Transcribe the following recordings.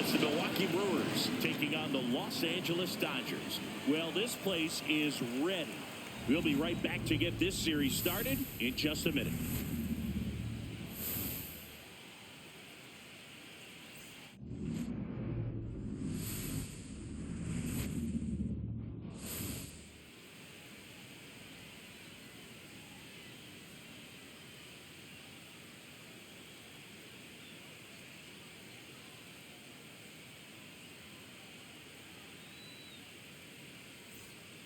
It's the Milwaukee Brewers taking on the Los Angeles Dodgers. Well, this place is ready. We'll be right back to get this series started in just a minute.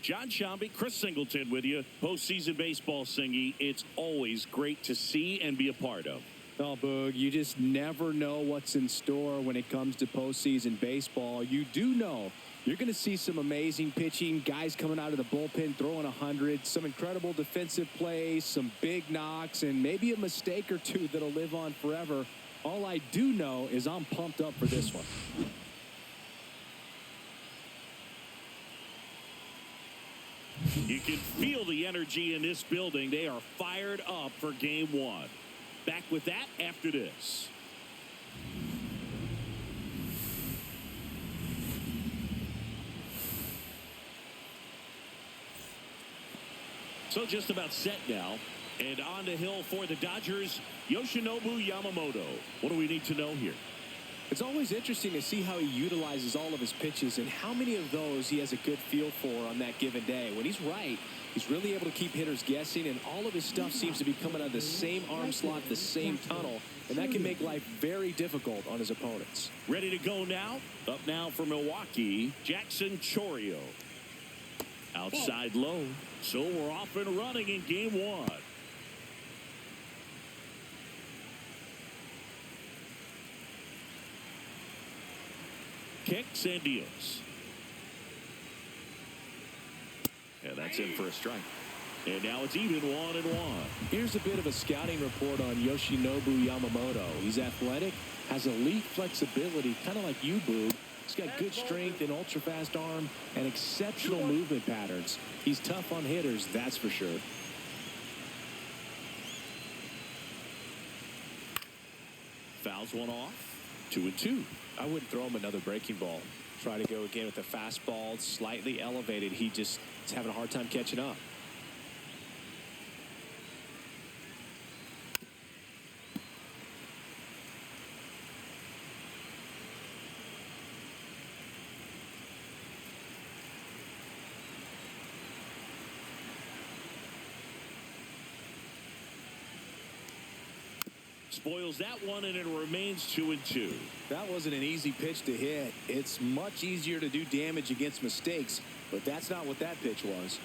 John Shambi, Chris Singleton with you. Postseason baseball, Singy. It's always great to see and be a part of. Oh, Boog, you just never know what's in store when it comes to postseason baseball. You do know you're going to see some amazing pitching, guys coming out of the bullpen throwing 100, some incredible defensive plays, some big knocks, and maybe a mistake or two that'll live on forever. All I do know is I'm pumped up for this one. You can feel the energy in this building. They are fired up for game one. Back with that after this. So just about set now. And on the hill for the Dodgers, Yoshinobu Yamamoto. What do we need to know here? It's always interesting to see how he utilizes all of his pitches and how many of those he has a good feel for on that given day. When he's right, he's really able to keep hitters guessing, and all of his stuff seems to be coming out of the same arm slot, the same tunnel, and that can make life very difficult on his opponents. Ready to go now? Up now for Milwaukee, Jackson Chourio. Outside low. So we're off and running in game one. Kicks and deals. And that's in for a strike. And now it's even 1-1. Here's a bit of a scouting report on Yoshinobu Yamamoto. He's athletic, has elite flexibility, kind of like you, Boog. He's got good strength, an ultra-fast arm, and exceptional movement patterns. He's tough on hitters, that's for sure. Fouls one off. 2-2. I wouldn't throw him another breaking ball. Try to go again with a fastball, slightly elevated. He just is having a hard time catching up. Spoils that one, and it remains 2-2. That wasn't an easy pitch to hit. It's much easier to do damage against mistakes, but that's not what that pitch was.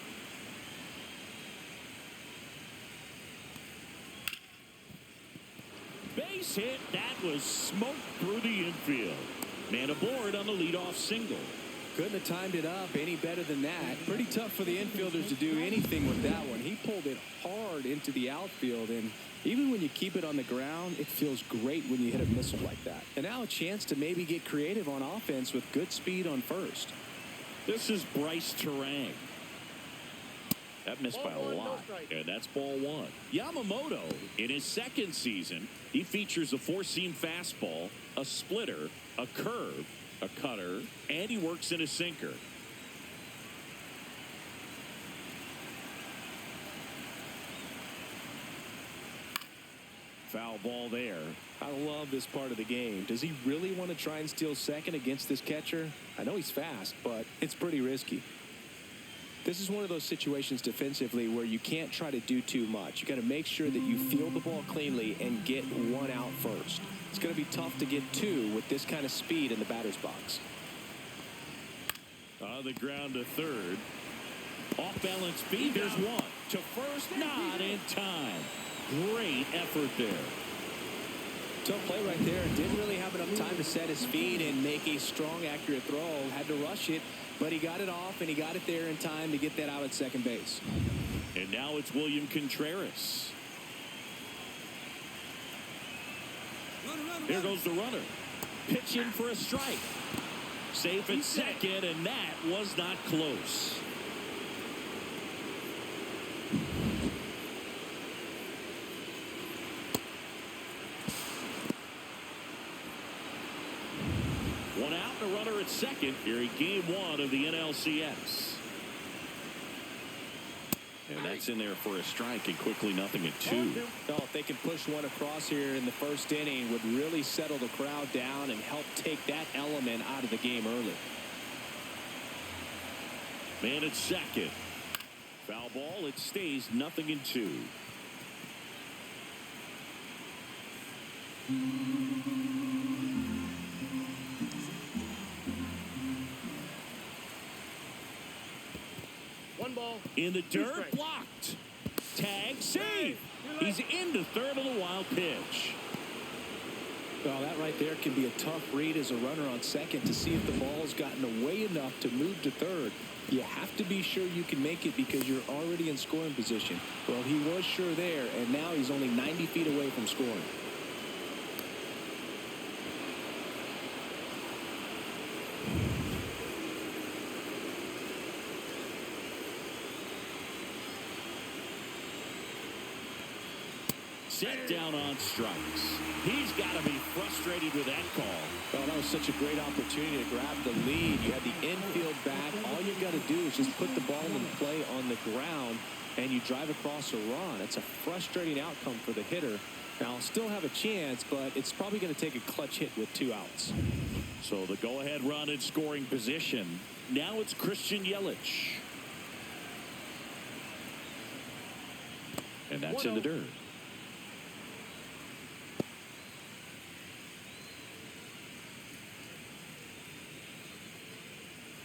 Base hit. That was smoked through the infield. Man aboard on the leadoff single. Couldn't have timed it up any better than that. Pretty tough for the infielders to do anything with that one. He pulled it hard into the outfield, and even when you keep it on the ground, it feels great when you hit a missile like that. And now a chance to maybe get creative on offense with good speed on first. This is Bryce Terang. That missed by a lot, and that's ball one. Yamamoto, in his second season, he features a four-seam fastball, a splitter, a curve, a cutter, and he works in a sinker. Foul ball there. I love this part of the game. Does he really want to try and steal second against this catcher? I know he's fast, but it's pretty risky. This is one of those situations defensively where you can't try to do too much. You got to make sure that you field the ball cleanly and get one out first. It's going to be tough to get two with this kind of speed in the batter's box. On the ground to third. Off balance speed. There's one. To first, not in time. Great effort there. Tough play right there. Didn't really have enough time to set his feet and make a strong, accurate throw. Had to rush it, but he got it off, and he got it there in time to get that out at second base. And now it's William Contreras. Here goes the runner. Pitch in for a strike. Safe at second, and that was not close. second here in game 1 of the NLCS. And that's in there for a strike, and quickly 0-2. Oh, if they can push one across here in the first inning, would really settle the crowd down and help take that element out of the game early. Man at second. Foul ball. It stays 0-2. One ball. In the dirt, blocked. Tag, save. He's into third on the wild pitch. Well, that right there can be a tough read as a runner on second to see if the ball's gotten away enough to move to third. You have to be sure you can make it because you're already in scoring position. Well, he was sure there, and now he's only 90 feet away from scoring. Set down on strikes. He's got to be frustrated with that call. Well, that was such a great opportunity to grab the lead. You had the infield back. All you got to do is just put the ball in play on the ground, and you drive across a run. It's a frustrating outcome for the hitter. Now, still have a chance, but it's probably going to take a clutch hit with 2 outs. So the go-ahead run in scoring position. Now it's Christian Yelich. And that's in the dirt.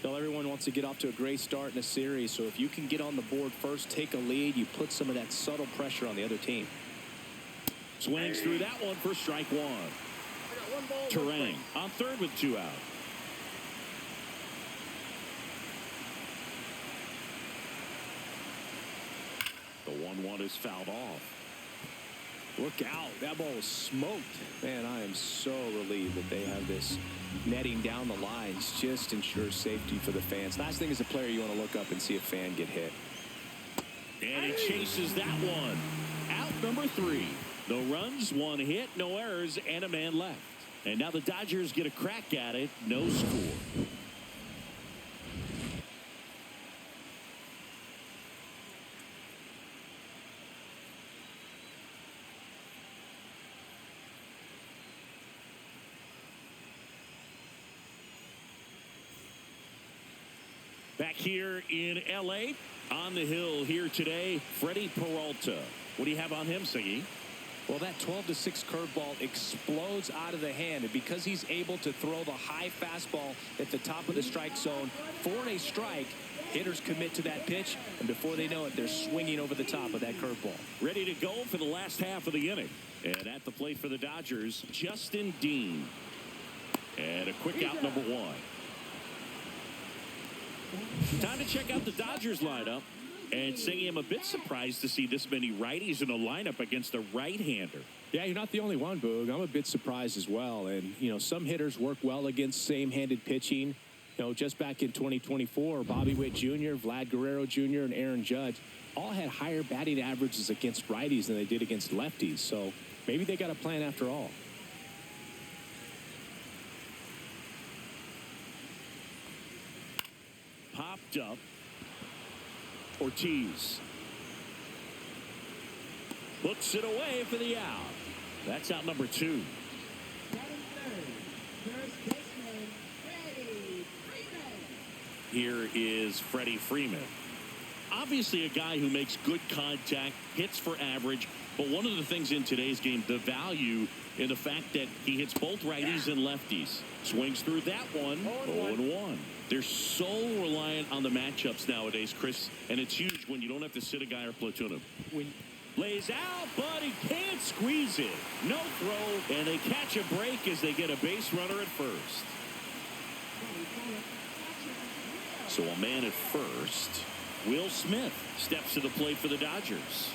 Well, everyone wants to get off to a great start in a series, so if you can get on the board first, take a lead, you put some of that subtle pressure on the other team. Swings through that one for strike 1. Terang on third with 2 out. The 1-1 is fouled off. Look out. That ball was smoked. Man, I am so relieved that they have this netting down the lines. Just ensures safety for the fans. Last thing as a player, you want to look up and see a fan get hit. And he chases that one. Out number 3. No runs, 1 hit, no errors, and a man left. And now the Dodgers get a crack at it. No score. Back here in L.A. on the hill here today, Freddie Peralta. What do you have on him, Siggy? Well, that 12-6 curveball explodes out of the hand, and because he's able to throw the high fastball at the top of the strike zone for a strike, hitters commit to that pitch, and before they know it, they're swinging over the top of that curveball. Ready to go for the last half of the inning. And at the plate for the Dodgers, Justin Dean. And a quick out, number 1. Time to check out the Dodgers lineup. And saying I'm a bit surprised to see this many righties in a lineup against a right-hander. Yeah, you're not the only one, Boog. I'm a bit surprised as well. And, you know, some hitters work well against same-handed pitching. You know, just back in 2024, Bobby Witt Jr., Vlad Guerrero Jr., and Aaron Judge all had higher batting averages against righties than they did against lefties. So maybe they got a plan after all. Popped up. Ortiz hooks it away for the out. That's out number 2. Here is Freddie Freeman. Obviously a guy who makes good contact, hits for average, but one of the things in today's game, the value in the fact that he hits both righties and lefties. Swings through that one. 0-1. They're so reliant on the matchups nowadays, Chris, and it's huge when you don't have to sit a guy or platoon him. Lays out, but he can't squeeze it. No throw, and they catch a break as they get a base runner at first. So a man at first. Will Smith steps to the plate for the Dodgers.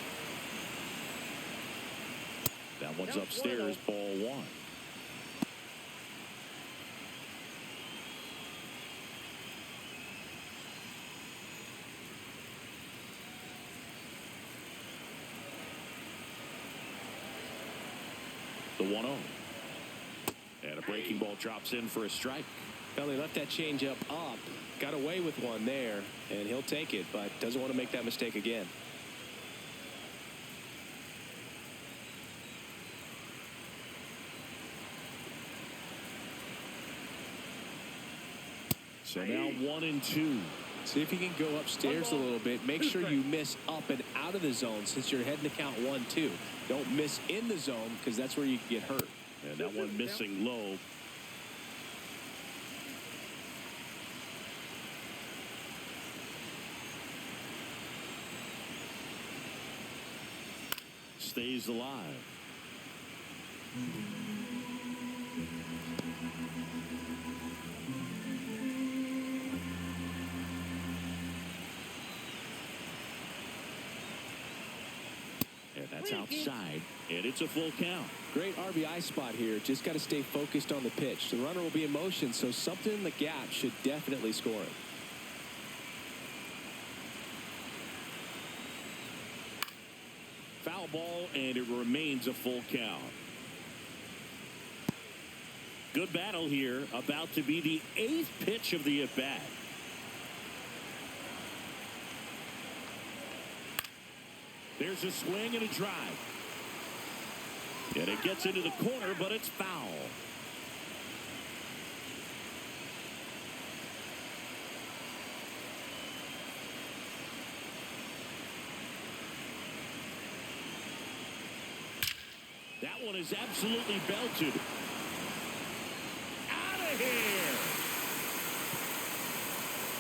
That one's upstairs, ball 1. The 1-0. And a breaking ball drops in for a strike. Well, he left that changeup up, got away with one there, and he'll take it, but doesn't want to make that mistake again. So now 1-2. See if you can go upstairs a little bit. Make sure you miss up and out of the zone since you're heading to count 1-2. Don't miss in the zone because that's where you can get hurt. And that one missing low. Stays alive. And that's outside, and it's a full count. Great RBI spot here. Just got to stay focused on the pitch. The runner will be in motion, so something in the gap should definitely score it. Foul ball, and it remains a full count. Good battle here. About to be the 8th pitch of the at-bat. There's a swing and a drive. And it gets into the corner, but it's foul. That one is absolutely belted. Out of here.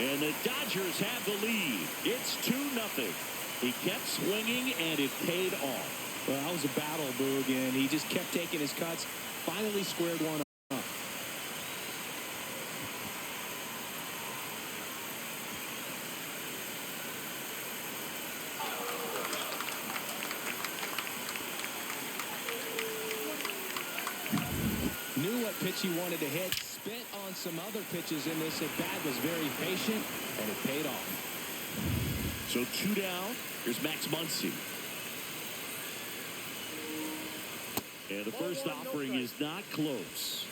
And the Dodgers have the lead. It's 2-0. He kept swinging, and it paid off. Well, that was a battle, Boog, and he just kept taking his cuts. Finally squared one up. Knew what pitch he wanted to hit. Spent on some other pitches in this at-bat. Was very patient, and it paid off. So 2 down. Here's Max Muncy. And the first offering is not close.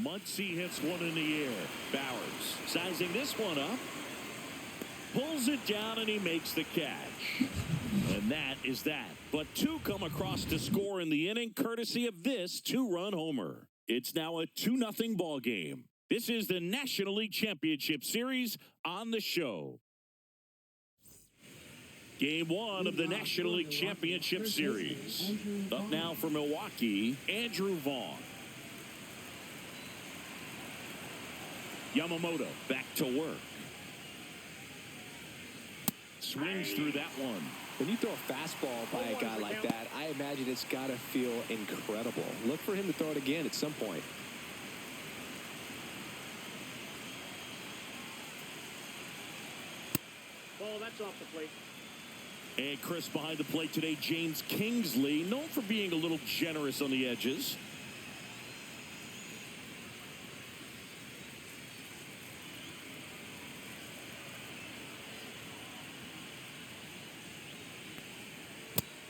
Muncy hits one in the air. Bowers sizing this one up. Pulls it down, and he makes the catch. And that is that. But 2 come across to score in the inning, courtesy of this 2-run homer. It's now a 2-0 ball game. This is the National League Championship Series on the show. Game 1 of the National League Championship Series. Up now for Milwaukee, Andrew Vaughn. Yamamoto back to work. Swings through that one. When you throw a fastball by a guy like that, I imagine it's got to feel incredible. Look for him to throw it again at some point. Ball, that's off the plate. And Chris behind the plate today, James Kingsley, known for being a little generous on the edges.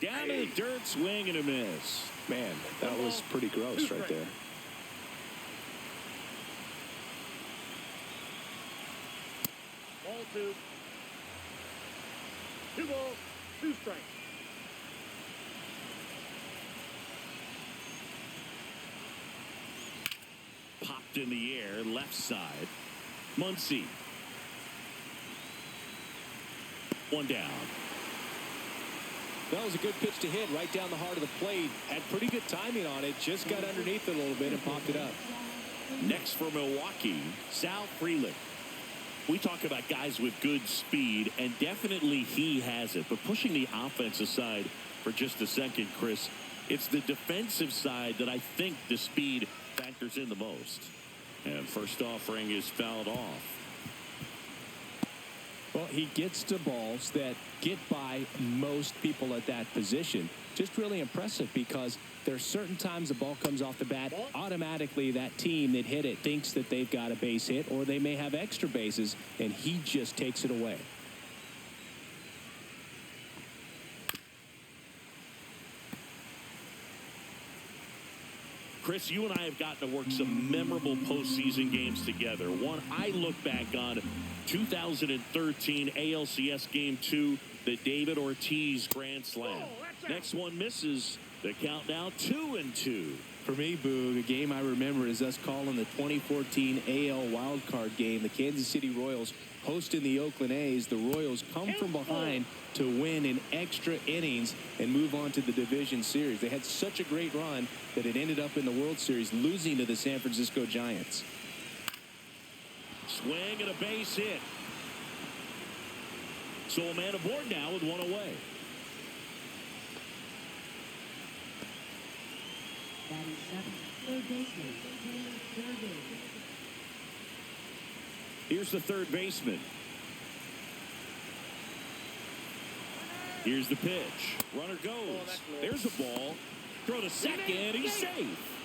Down to the dirt, swing and a miss. Man, that was pretty gross right there. Ball 2. 2 balls, 2 strikes. Popped in the air, left side. Muncy. 1 down. That was a good pitch to hit right down the heart of the plate. Had pretty good timing on it. Just got underneath it a little bit and popped it up. Next for Milwaukee, Sal Frelick. We talk about guys with good speed, and definitely he has it. But pushing the offense aside for just a second, Chris, it's the defensive side that I think the speed factors in the most. And first offering is fouled off. Well, he gets to balls that get by most people at that position. Just really impressive because there's certain times the ball comes off the bat, automatically that team that hit it thinks that they've got a base hit or they may have extra bases, and he just takes it away. Chris, you and I have gotten to work some memorable postseason games together. One I look back on, 2013 ALCS Game 2, the David Ortiz Grand Slam. Next one misses. The count now 2-2. For me, Boog, a game I remember is us calling the 2014 AL wildcard game. The Kansas City Royals hosting the Oakland A's. The Royals come from behind to win in extra innings and move on to the division series. They had such a great run that it ended up in the World Series losing to the San Francisco Giants. Swing and a base hit. So a man aboard now with one away. Here's the third baseman. Here's the pitch. Runner goes. There's a ball. Throw to second. He's safe.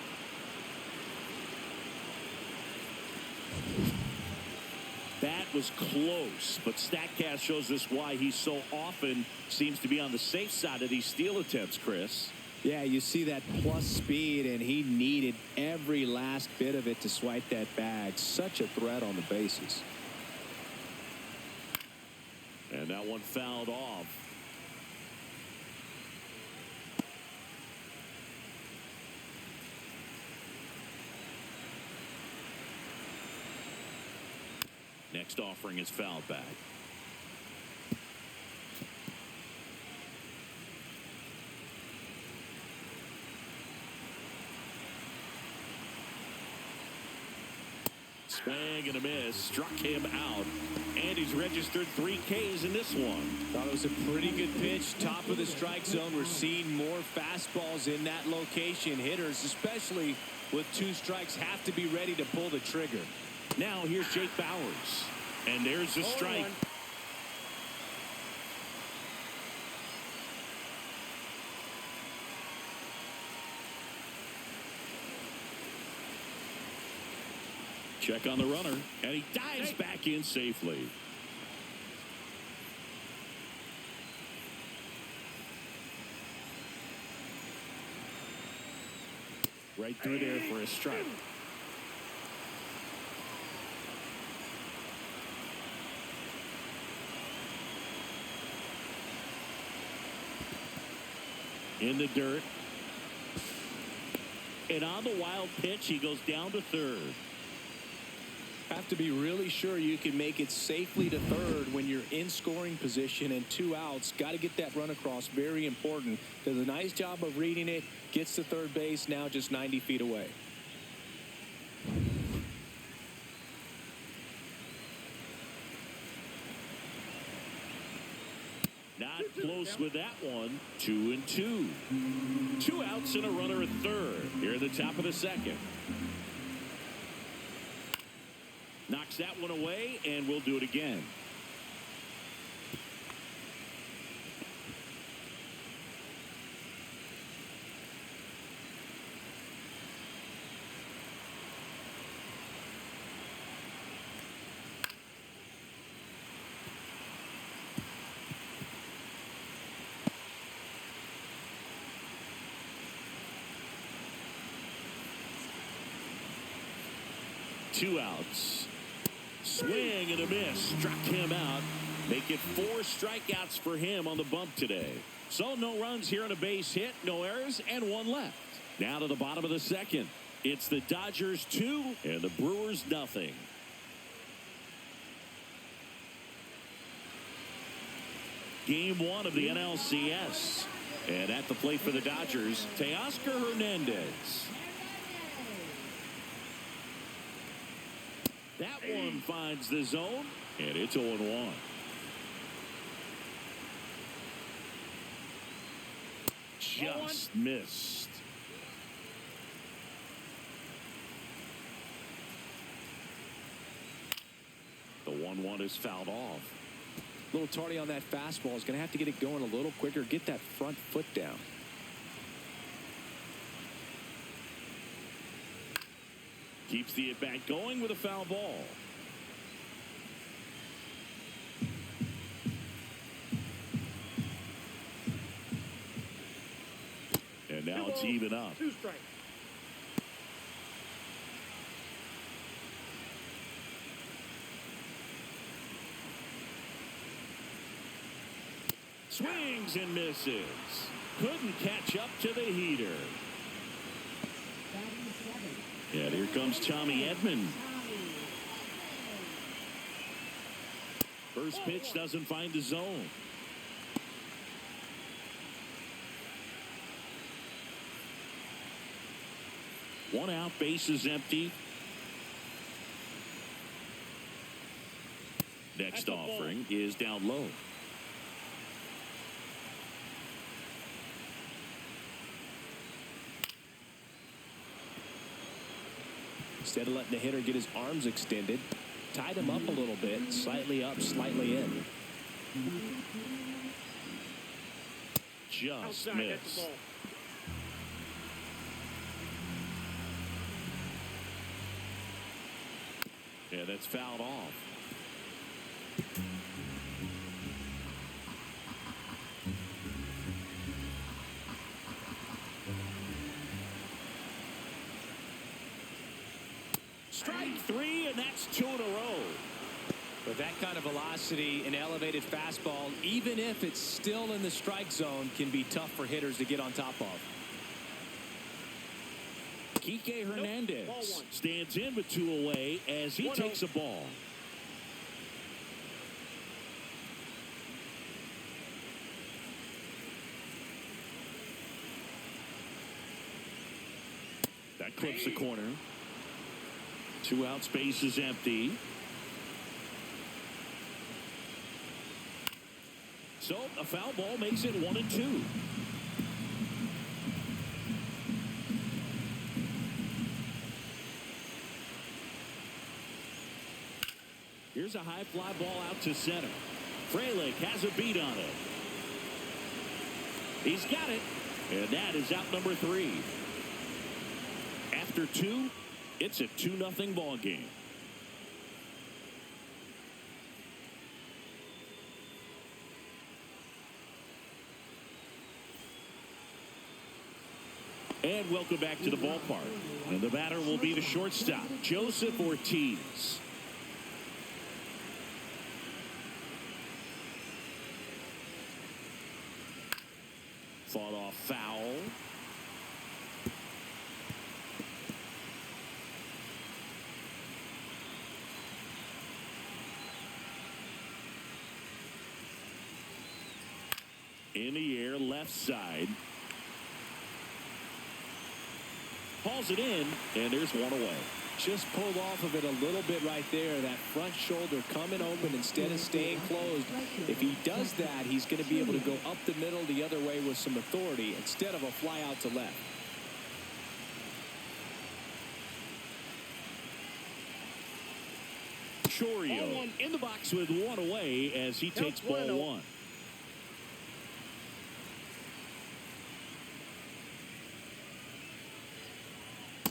That was close, but StatCast shows us why he so often seems to be on the safe side of these steal attempts, Chris. Yeah, you see that plus speed, and he needed every last bit of it to swipe that bag. Such a threat on the bases. And that one fouled off. Next offering is fouled back. Swing and a miss. Struck him out. And he's registered 3 Ks in this one. Thought it was a pretty good pitch. Top of the strike zone. We're seeing more fastballs in that location. Hitters, especially with 2 strikes, have to be ready to pull the trigger. Now here's Jake Bauers. And there's the strike. Check on the runner, and he dives back in safely. Right through there for a strike. In the dirt. And on the wild pitch, he goes down to third. Have to be really sure you can make it safely to third when you're in scoring position and 2 outs. Got to get that run across. Very important. Does a nice job of reading it. Gets to third base. Now just 90 feet away. Not close with that one. 2-2. 2 outs and a runner at third. Here at the top of the second. Knocks that one away, and we'll do it again. Two outs. Swing and a miss. Struck him out. Make it 4 strikeouts for him on the bump today. So no runs here on a base hit, no errors, and 1 left. Now to the bottom of the second. It's the Dodgers 2 and the Brewers nothing. Game 1 of the NLCS. And at the plate for the Dodgers, Teoscar Hernandez. That one finds the zone, and it's 0-1. Just missed. The 1-1 is fouled off. A little tardy on that fastball. Is going to have to get it going a little quicker. Get that front foot down. Keeps the at-bat going with a foul ball. And now it's even up. 2 strikes. Swings and misses. Couldn't catch up to the heater. And here comes Tommy Edman. First pitch doesn't find the zone. One out, base is empty. Next offering is down low. Instead of letting the hitter get his arms extended, tied him up a little bit, slightly up, slightly in. Just Outside, that's missed. the ball. Yeah, that's fouled off. Strike 3, and that's 2 in a row. With that kind of velocity, an elevated fastball, even if it's still in the strike zone, can be tough for hitters to get on top of. Kike Hernandez Ball 1. stands in with 2 away as he 1-0. takes a ball. That clips the corner. 2 out, space is empty. So a foul ball makes it 1-2. Here's a high fly ball out to center. Frelick has a beat on it. He's got it. And that is out number 3. After 2, it's a 2-0 ball game. And welcome back to the ballpark. And the batter will be the shortstop, Joseph Ortiz. Fought off foul. In the air, left side. Hauls it in, and there's 1 away. Just pulled off of it a little bit right there. That front shoulder coming open instead of staying closed. If he does that, he's going to be able to go up the middle the other way with some authority instead of a fly out to left. Chorio in the box with 1 away as he takes ball 1.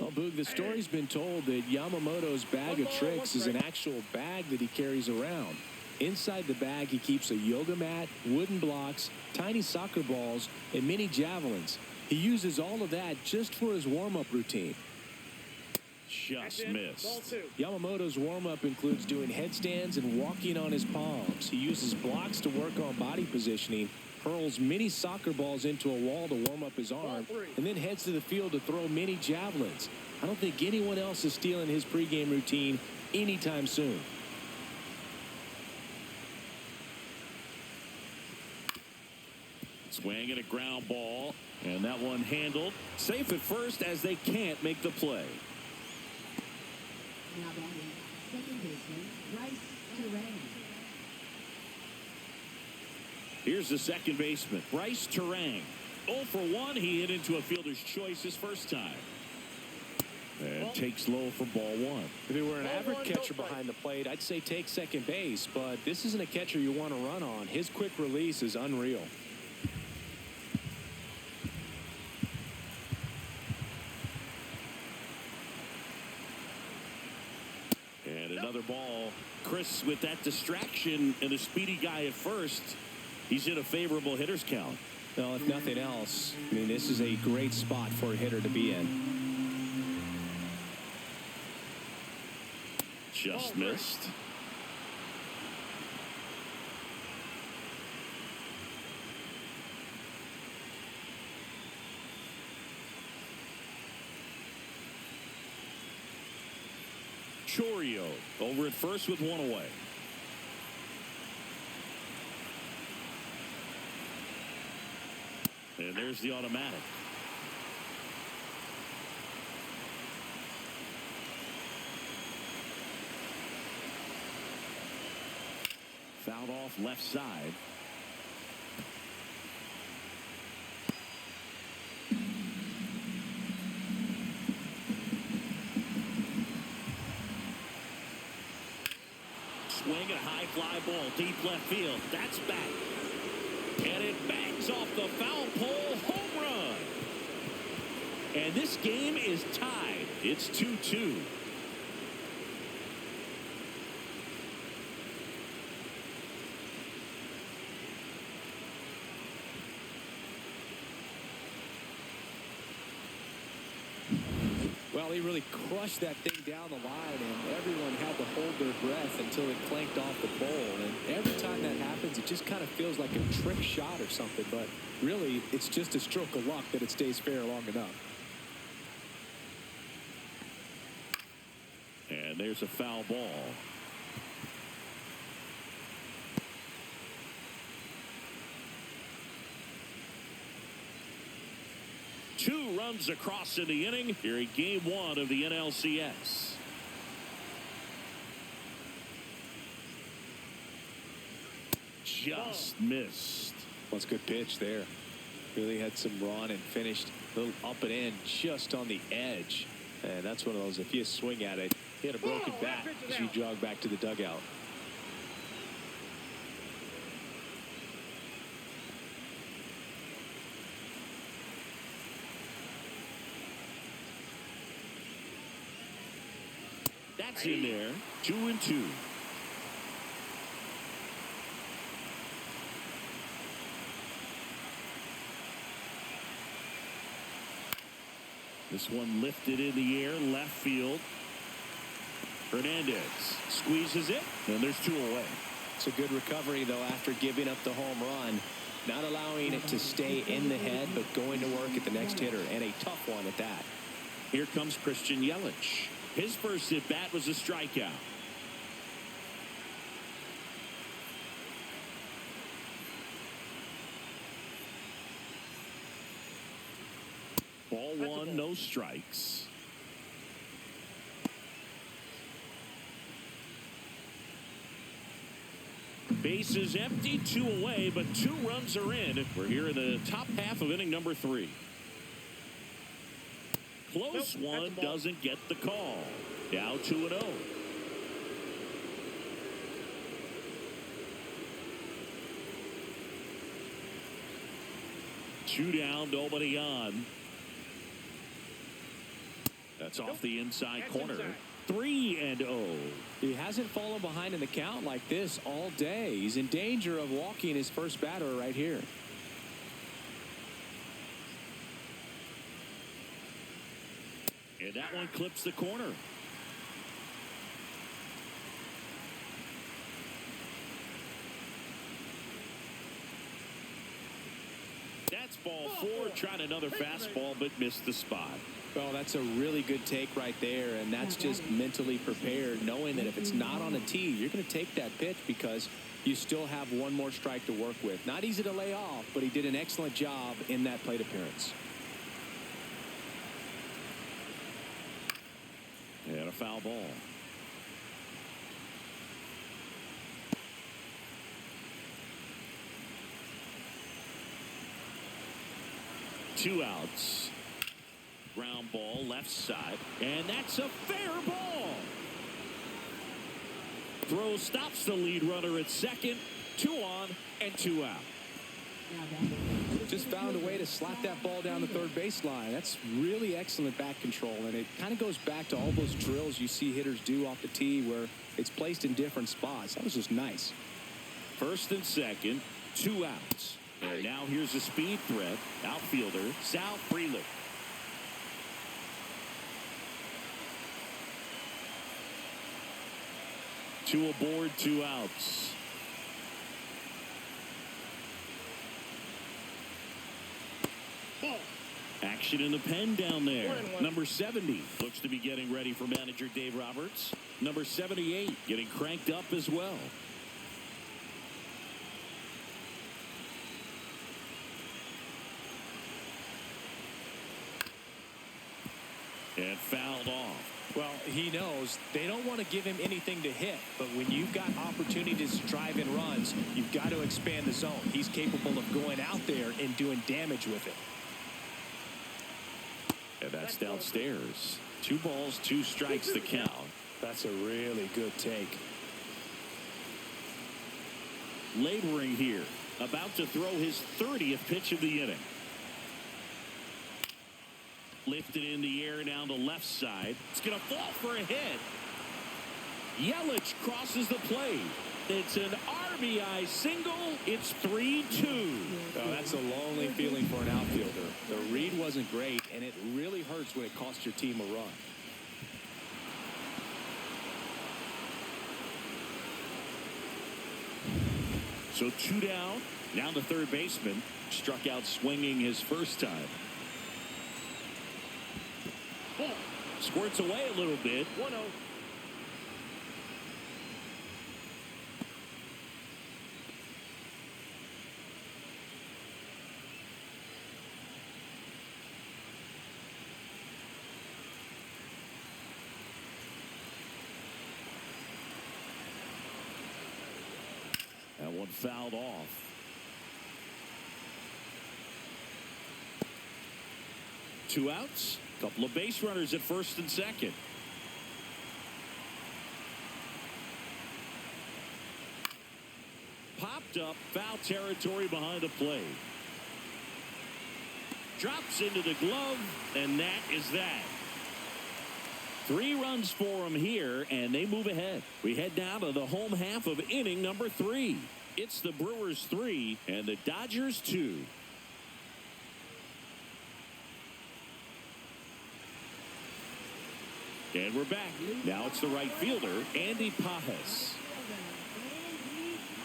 Well, Boog, the story's been told that Yamamoto's bag of tricks is an actual bag that he carries around. Inside the bag, he keeps a yoga mat, wooden blocks, tiny soccer balls, and mini javelins. He uses all of that just for his warm-up routine. Just missed. Ball 2. Yamamoto's warm-up includes doing headstands and walking on his palms. He uses blocks to work on body positioning, hurls mini soccer balls into a wall to warm up his arm, and then heads to the field to throw mini javelins. I don't think anyone else is stealing his pregame routine anytime soon. Swing and a ground ball, and that one handled. Safe at first as they can't make the play. Now batting, second baseman, Bryce Terang. Here's the second baseman, Bryce Terang. 0 for 1. He hit into a fielder's choice his first time. And takes low for ball one. If it were an Ball average one, no catcher strike. behind the plate, I'd say take second base, but this isn't a catcher you want to run on. His quick release is unreal. And another ball. Chris, with that distraction and a speedy guy at first, he's in a favorable hitter's count. Well, if nothing else, I mean, this is a great spot for a hitter to be in. Just missed. Chorio over at first with one away. And there's the automatic. Fouled off left side. Swing and a high fly ball deep left field. That's back. And it bangs off the foul pole. Home run. And this game is tied. It's 2-2. Well, he really crushed that thing down the line, and everyone had to hold their breath until it clanked off the pole. And every time that happens, it just kind of feels like a trick shot or something. But really, it's just a stroke of luck that it stays fair long enough. And there's a foul ball. Two runs across in the inning here in game one of the NLCS. Just missed. Well, it's a good pitch there. Really had some run and finished a little up and in just on the edge. And that's one of those, if you swing at it, he had a broken bat as you jog back to the dugout. That's in there. 2-2. This one lifted in the air, left field. Hernandez squeezes it, and there's two away. It's a good recovery, though, after giving up the home run. Not allowing it to stay in the head, but going to work at the next hitter, and a tough one at that. Here comes Christian Yelich. His first at bat was a strikeout. Ball one, no strikes. Base is empty, two away, but two runs are in. We're here in the top half of inning number 3. Close one, doesn't get the call. Now 2-0. Two down, nobody on. That's off the inside corner. 3-0. He hasn't fallen behind in the count like this all day. He's in danger of walking his first batter right here. And that one clips the corner. That's ball 4. Tried another fastball, but missed the spot. Well, that's a really good take right there, and that's just mentally prepared, knowing that if it's not on a tee, you're going to take that pitch because you still have one more strike to work with. Not easy to lay off, but he did an excellent job in that plate appearance. And a foul ball. Two outs. Ground ball left side, and that's a fair ball. Throw stops the lead runner at second. 2 on and 2 out. Just found a way to slap that ball down the third baseline. That's really excellent back control, and it kind of goes back to all those drills you see hitters do off the tee where it's placed in different spots. That was just nice. First and second, 2 outs. And now here's a speed threat. Outfielder Sal Frelick. Two aboard, 2 outs. Ball. Action in the pen down there. Number 70 looks to be getting ready for manager Dave Roberts. Number 78 getting cranked up as well. And fouled off. Well, he knows they don't want to give him anything to hit, but when you've got opportunities to drive in runs, you've got to expand the zone. He's capable of going out there and doing damage with it. And that's downstairs. 2 balls, 2 strikes the count. That's a really good take. Laboring here, about to throw his 30th pitch of the inning. Lifted in the air down the left side. It's going to fall for a hit. Yelich crosses the plate. It's an RBI single. It's 3-2. Oh, that's a lonely feeling for an outfielder. The read wasn't great, and it really hurts when it costs your team a run. So 2 down. Now the third baseman struck out swinging his first time. Ball. Squirts away a little bit. 1-0. That one fouled off. Two outs. Couple of base runners at first and second. Popped up, foul territory behind the plate. Drops into the glove, and that is that. 3 runs for him here, and they move ahead. We head down to the home half of inning number 3. It's the Brewers 3 and the Dodgers 2. And we're back. Now it's the right fielder, Andy Pajes.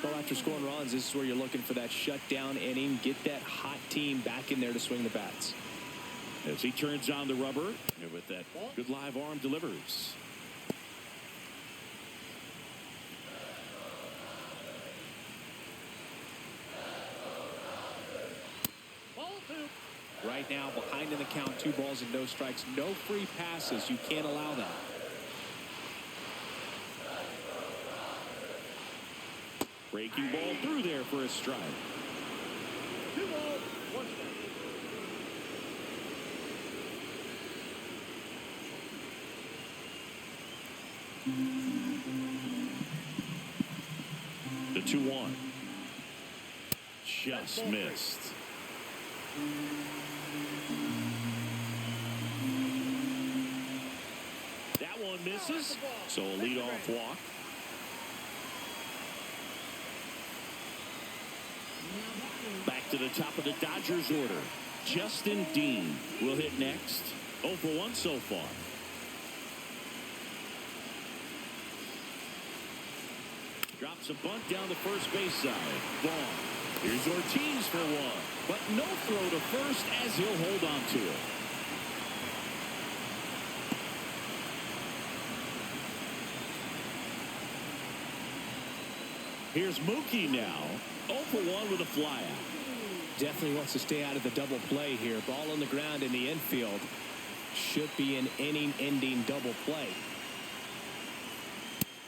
Well, after scoring runs, this is where you're looking for that shutdown inning. Get that hot team back in there to swing the bats. As he turns on the rubber, and with that good live arm delivers. Ball 2. Right now, behind in the count, 2 balls and no strikes. No free passes. You can't allow that. Breaking ball through there for a strike. 2 balls, 1 strike. The 2-1. Just missed. That one misses. So a leadoff walk. Back to the top of the Dodgers order. Justin Dean will hit next. 0 for 1 so far. Drops a bunt down the first base side. Ball. Here's Ortiz for 1. But no throw to first as he'll hold on to it. Here's Mookie now. 0 for 1 with a flyout. Definitely wants to stay out of the double play here. Ball on the ground in the infield. Should be an inning-ending double play.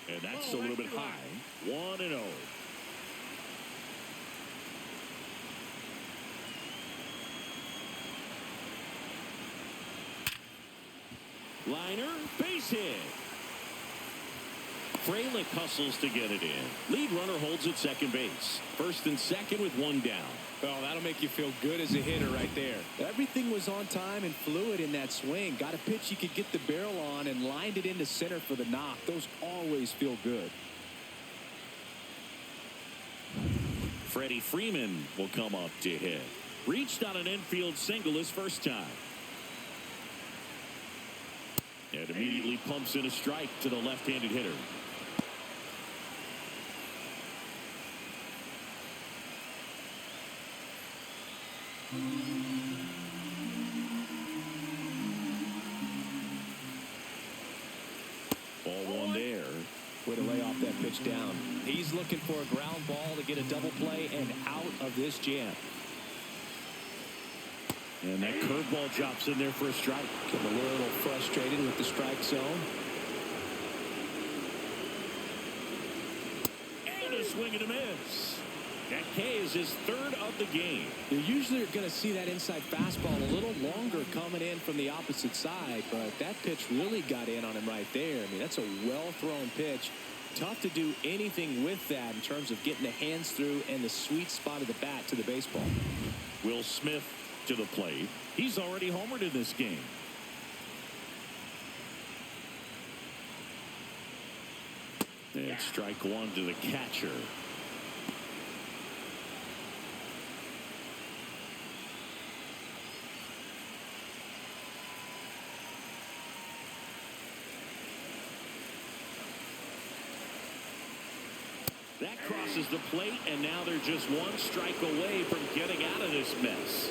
And that's a little bit high. 1-0. Liner, base hit. Frelick hustles to get it in. Lead runner holds at second base. First and second with one down. Oh, that'll make you feel good as a hitter right there. Everything was on time and fluid in that swing. Got a pitch you could get the barrel on and lined it into center for the knock. Those always feel good. Freddie Freeman will come up to hit. Reached on an infield single his first time. And immediately pumps in a strike to the left-handed hitter. Ball one there. Way to lay off that pitch down. He's looking for a ground ball to get a double play and out of this jam. And that curveball drops in there for a strike. Getting a little frustrated with the strike zone. And a swing and a miss. That K is his third of the game. You usually are going to see that inside fastball a little longer coming in from the opposite side, but that pitch really got in on him right there. I mean, that's a well-thrown pitch. Tough to do anything with that in terms of getting the hands through and the sweet spot of the bat to the baseball. Will Smith to the plate. He's already homered in this game. And strike one to the catcher. That crosses the plate, and now they're just one strike away from getting out of this mess.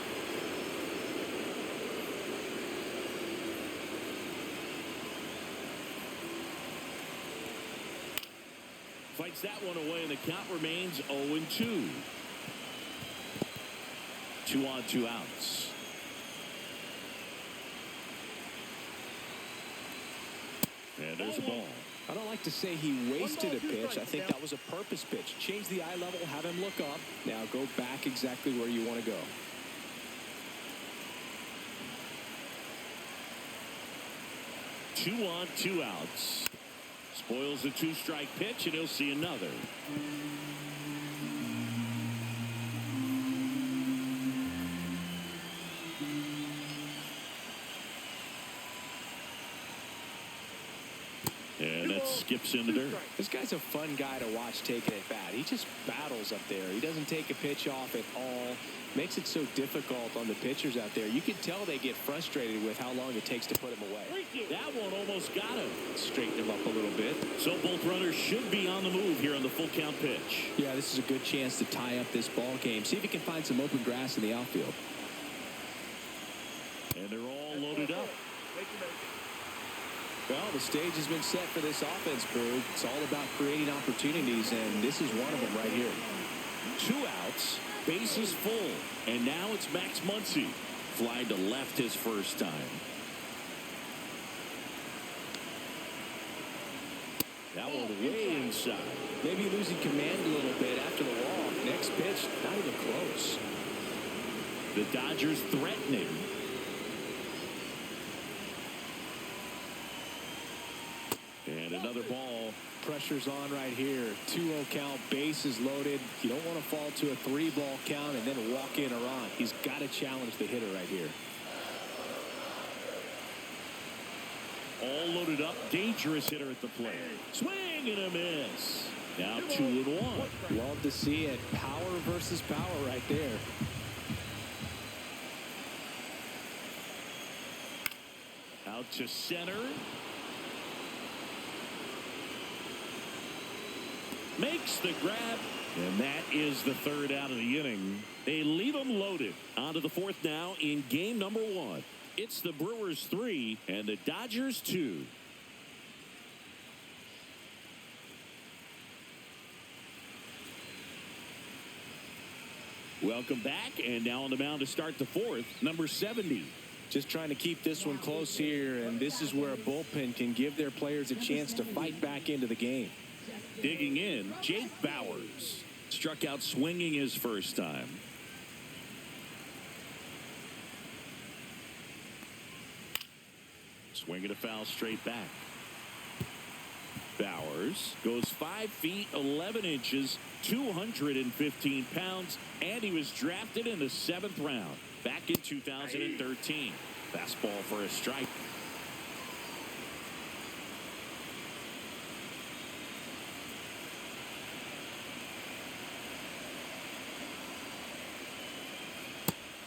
Fights that one away, and the count remains 0-2. 2 on, 2 outs. And there's a ball. I don't like to say he wasted a pitch. I think that was a purpose pitch. Change the eye level, have him look up. Now go back exactly where you want to go. Two on, 2 outs. Spoils the 2-strike pitch, and he'll see another. And that skips in the dirt. This guy's a fun guy to watch taking it bat. He just battles up there. He doesn't take a pitch off at all. Makes it so difficult on the pitchers out there. You can tell they get frustrated with how long it takes to put him away. That one almost got him. Straighten him up a little bit. So both runners should be on the move here on the full count pitch. Yeah, this is a good chance to tie up this ball game. See if he can find some open grass in the outfield. And they're all loaded up. Well, the stage has been set for this offense crew. It's all about creating opportunities, and this is one of them right here. 2 outs, bases full, and now it's Max Muncy. Fly to left his first time. That one way inside. Maybe losing command a little bit after the walk. Next pitch, not even close. The Dodgers threatening. And another ball. Pressure's on right here. 2-0 count, bases loaded. You don't want to fall to a 3-ball count and then walk in a run. He's got to challenge the hitter right here. All loaded up. Dangerous hitter at the plate. Swing and a miss. Now 2-1. Love to see it. Power versus power right there. Out to center. Makes the grab, and that is the third out of the inning. They leave them loaded. On to the fourth now in game number 1. It's the Brewers 3 and the Dodgers 2. Welcome back, and now on the mound to start the fourth, number 70. Just trying to keep this one close here, and this is where a bullpen can give their players a chance to fight back into the game. Digging in, Jake Bauers. Struck out swinging his first time. Swing and a foul straight back. Bowers goes 5 feet 11 inches, 215 pounds, and he was drafted in the 7th round back in 2013. Fastball for a strike.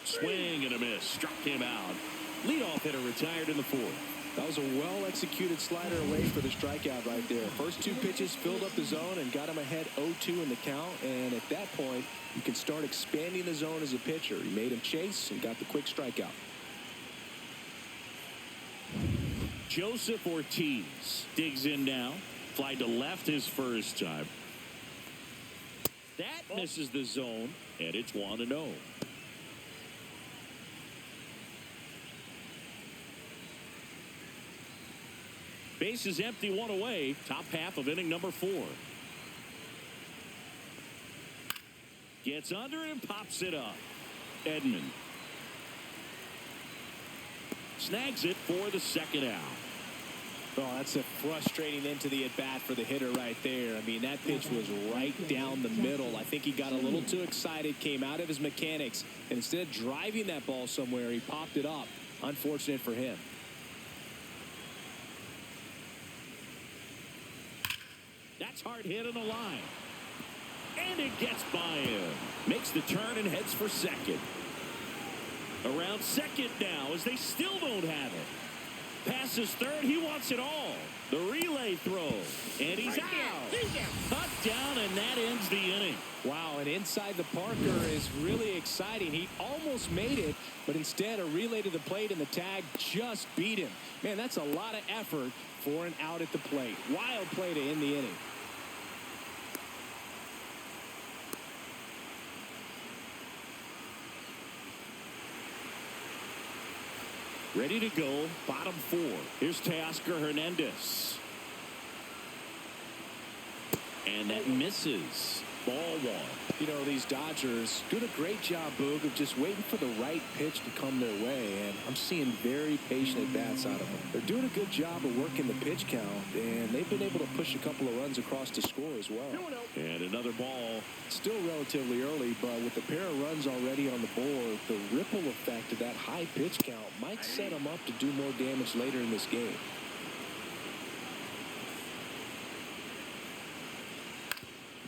Swing and a miss. Struck him out. Leadoff hitter retired in the 4th. That was a well-executed slider away for the strikeout right there. First 2 pitches filled up the zone and got him ahead 0-2 in the count. And at that point, you can start expanding the zone as a pitcher. He made him chase and got the quick strikeout. Joseph Ortiz digs in now. Fly to left his first time. That misses the zone, and it's 1-0. Base is empty, 1 away. Top half of inning number 4. Gets under and pops it up. Edman snags it for the 2nd out. Oh, that's a frustrating end to the at-bat for the hitter right there. I mean, that pitch was right down the middle. I think he got a little too excited, came out of his mechanics, and instead of driving that ball somewhere, he popped it up. Unfortunate for him. That's hard hit on the line. And it gets by him. Makes the turn and heads for second. Around second now as they still don't have it. Passes third. He wants it all. The relay throw. And he's out. Cut down, and that ends the inning. Wow, and inside the Parker is really exciting. He almost made it, but instead a relay to the plate and the tag just beat him. Man, that's a lot of effort for an out at the plate. Wild play to end the inning. Ready to go, bottom 4. Here's Teoscar Hernandez. And that misses. Ball 1. You know, these Dodgers doing a great job, Boog, of just waiting for the right pitch to come their way, and I'm seeing very patient at-bats out of them. They're doing a good job of working the pitch count, and they've been able to push a couple of runs across to score as well. And another ball. Still relatively early, but with a pair of runs already on the board, the ripple effect of that high pitch count might set them up to do more damage later in this game.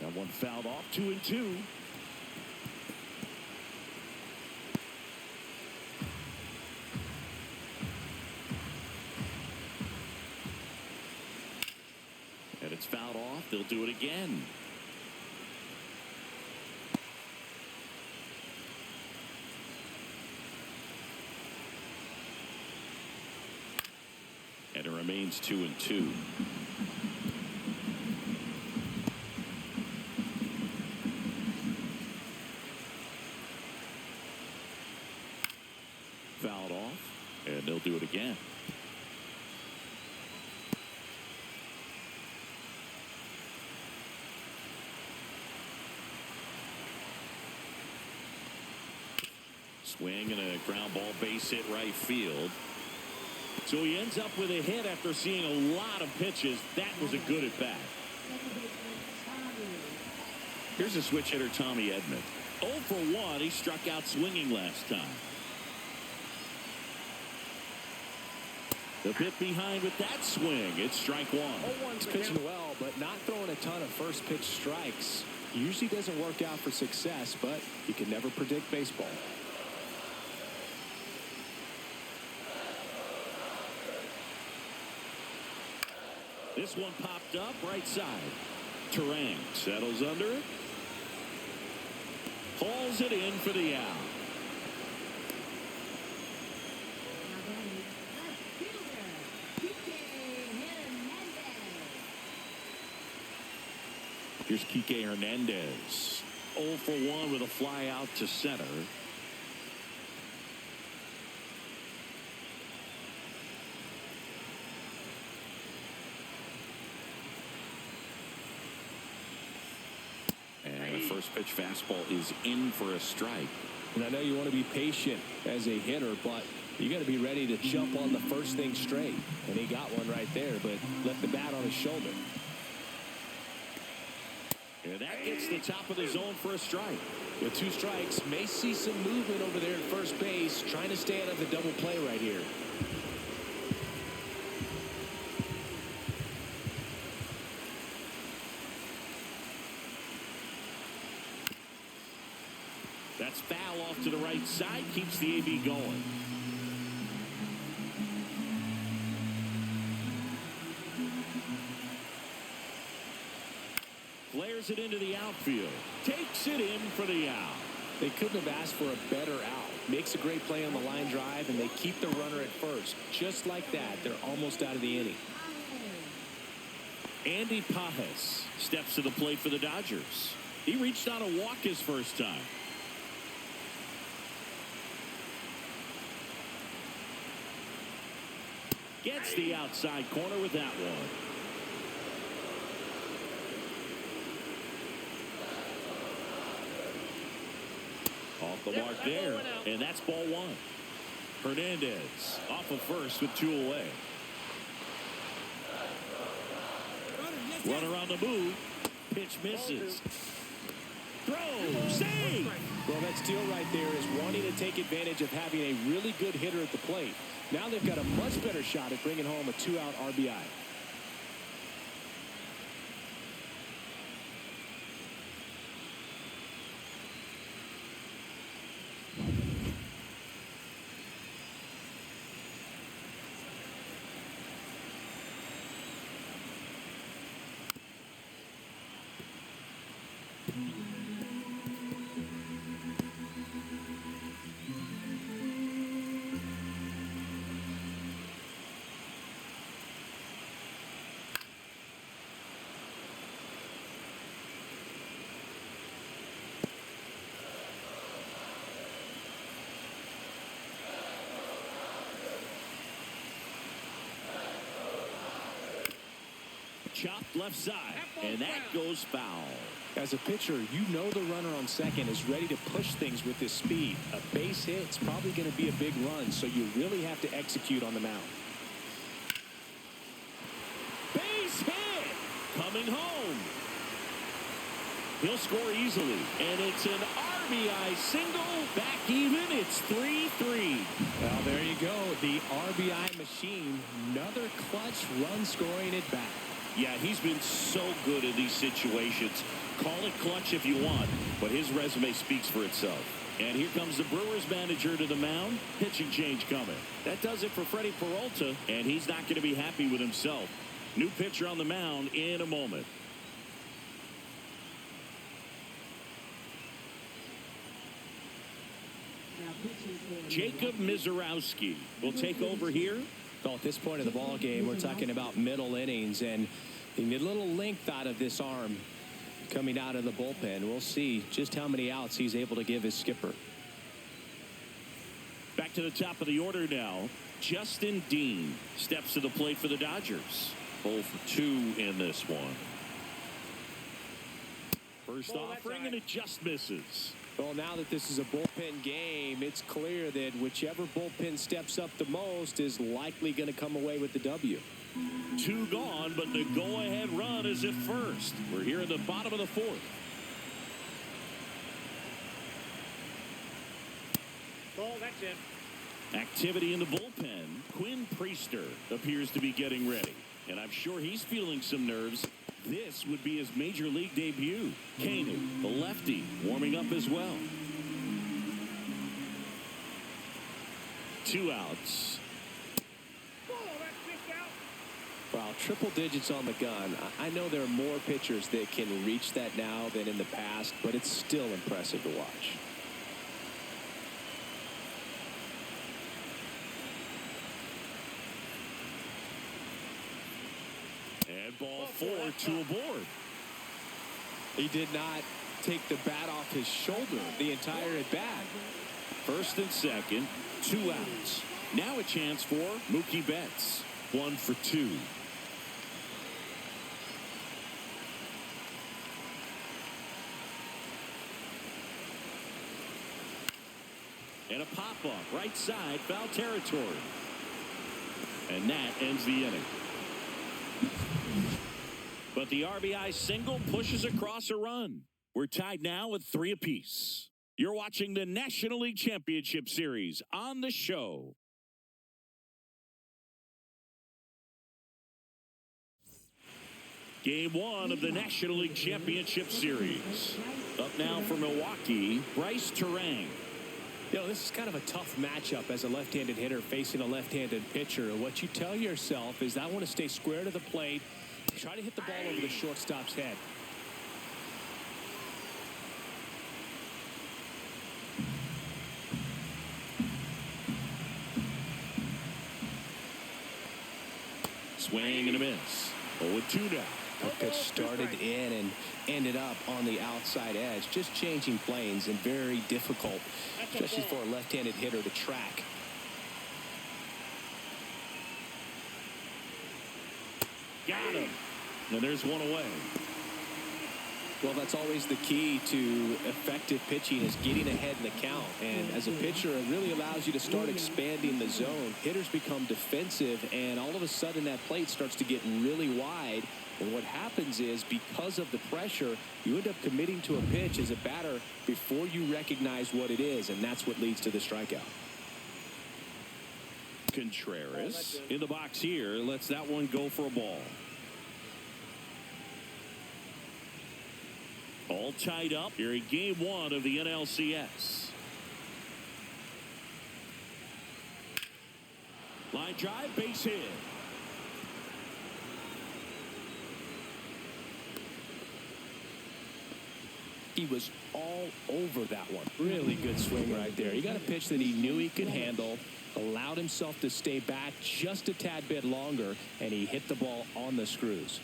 That one fouled off, 2-2. And it's fouled off. They'll do it again. And it remains 2-2. Fouled off, and they'll do it again. Swing and a ground ball base hit right field. So he ends up with a hit after seeing a lot of pitches. That was a good at bat. Here's a switch hitter, Tommy Edman. 0 for 1. He struck out swinging last time. The pit behind with that swing. It's strike 1. He's pitching well, but not throwing a ton of first pitch strikes. Usually doesn't work out for success, but you can never predict baseball. This one popped up right side. Terang settles under it. Hauls it in for the out. Here's Kike Hernandez. 0 for 1 with a fly out to center. And the first pitch fastball is in for a strike. And I know you want to be patient as a hitter, but You got to be ready to jump on the first thing straight. And he got one right there, but left the bat on his shoulder. And that gets the top of the zone for a strike. With 2 strikes, may see some movement over there at first base, trying to stay out of the double play right here. That's foul off to the right side, keeps the AB going. Flares it into the outfield. Takes it in for the out. They couldn't have asked for a better out. Makes a great play on the line drive, and they keep the runner at first. Just like that, they're almost out of the inning. Andy Pajes steps to the plate for the Dodgers. He reached on a walk his first time. Gets the outside corner with that one. Off the mark there, and that's ball 1. Hernandez off of first with 2 away. Runner on the move. Pitch misses. Throw. Save. Well, that steal right there is wanting to take advantage of having a really good hitter at the plate. Now they've got a much better shot at bringing home a 2-out RBI. Chopped left side, and that goes foul. As a pitcher, you know the runner on second is ready to push things with his speed. A base hit's probably going to be a big run, so you really have to execute on the mound. Base hit! Coming home. He'll score easily, and it's an RBI single. Back even, it's 3-3. Well, there you go. The RBI machine. Another clutch run scoring at bat. Yeah, he's been so good in these situations. Call it clutch if you want, but his resume speaks for itself. And here comes the Brewers manager to the mound. Pitching change coming. That does it for Freddie Peralta, and he's not going to be happy with himself. New pitcher on the mound in a moment. Jacob Mizorowski will take over here. Well, at this point of the ball game, we're talking about middle innings, and you get a little length out of this arm coming out of the bullpen. We'll see just how many outs he's able to give his skipper. Back to the top of the order now. Justin Dean steps to the plate for the Dodgers. 0 for 2 in this one. First offering, and it just misses. Well, now that this is a bullpen game, it's clear that whichever bullpen steps up the most is likely going to come away with the W. 2 gone, but the go-ahead run is at first. We're here in the bottom of the 4th. Ball, that's in. Activity in the bullpen. Quinn Priester appears to be getting ready, and I'm sure he's feeling some nerves. This would be his major league debut. Kanan, the lefty, warming up as well. 2 outs. Wow, triple digits on the gun. I know there are more pitchers that can reach that now than in the past, but it's still impressive to watch. And ball 4, 2 aboard. He did not take the bat off his shoulder the entire at bat. First and second, 2 outs. Now a chance for Mookie Betts. 1 for 2. And a pop-up right side, foul territory. And that ends the inning. But the RBI single pushes across a run. We're tied now with 3 apiece. You're watching the National League Championship Series on the show. Game 1 of the National League Championship Series. Up now for Milwaukee, Bryce Terang. You know, this is kind of a tough matchup as a left-handed hitter facing a left-handed pitcher. What you tell yourself is, I want to stay square to the plate, try to hit the ball over the shortstop's head. Swing and a miss. 0-2 now. The pitch started in and ended up on the outside edge. Just changing planes and very difficult, especially for a left-handed hitter to track. Got him. And there's one away. Well, that's always the key to effective pitching, is getting ahead in the count. And as a pitcher, it really allows you to start expanding the zone. Hitters become defensive, and all of a sudden that plate starts to get really wide. And what happens is, because of the pressure, you end up committing to a pitch as a batter before you recognize what it is, and that's what leads to the strikeout. Contreras in the box here lets that one go for a ball. All tied up here in Game 1 of the NLCS. Line drive, base hit. He was all over that one. Really good swing right there. He got a pitch that he knew he could handle, allowed himself to stay back just a tad bit longer, and he hit the ball on the screws.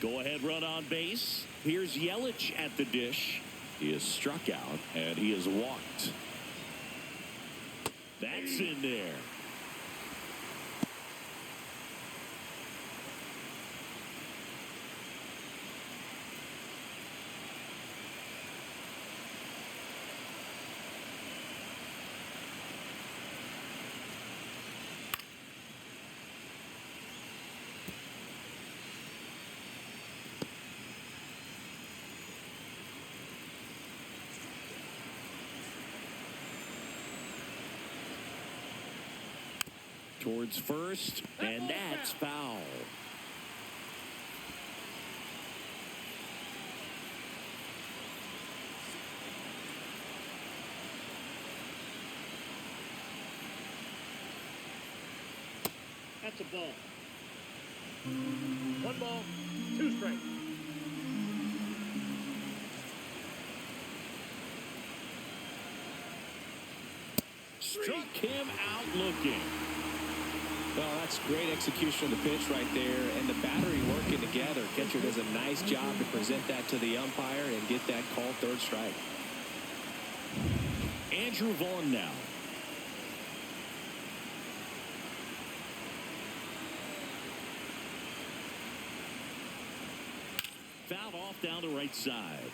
Go ahead run on base. Here's Yelich at the dish. He is struck out and he is walked. That's in there. Towards first, and that's foul. That's a ball. 1 ball, 2 strikes. Struck him out looking. Well, that's great execution of the pitch right there, and the battery working together. Catcher does a nice job to present that to the umpire and get that called third strike. Andrew Vaughn now. Fouled off down the right side.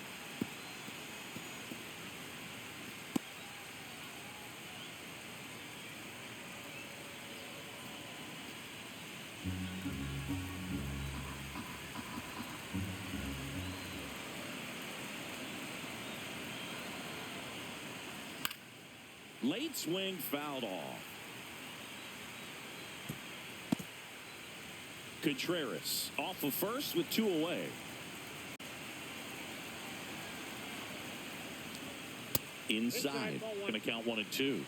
Late swing fouled off. Contreras off of first with 2 away. Inside. Going to count 1 and 2.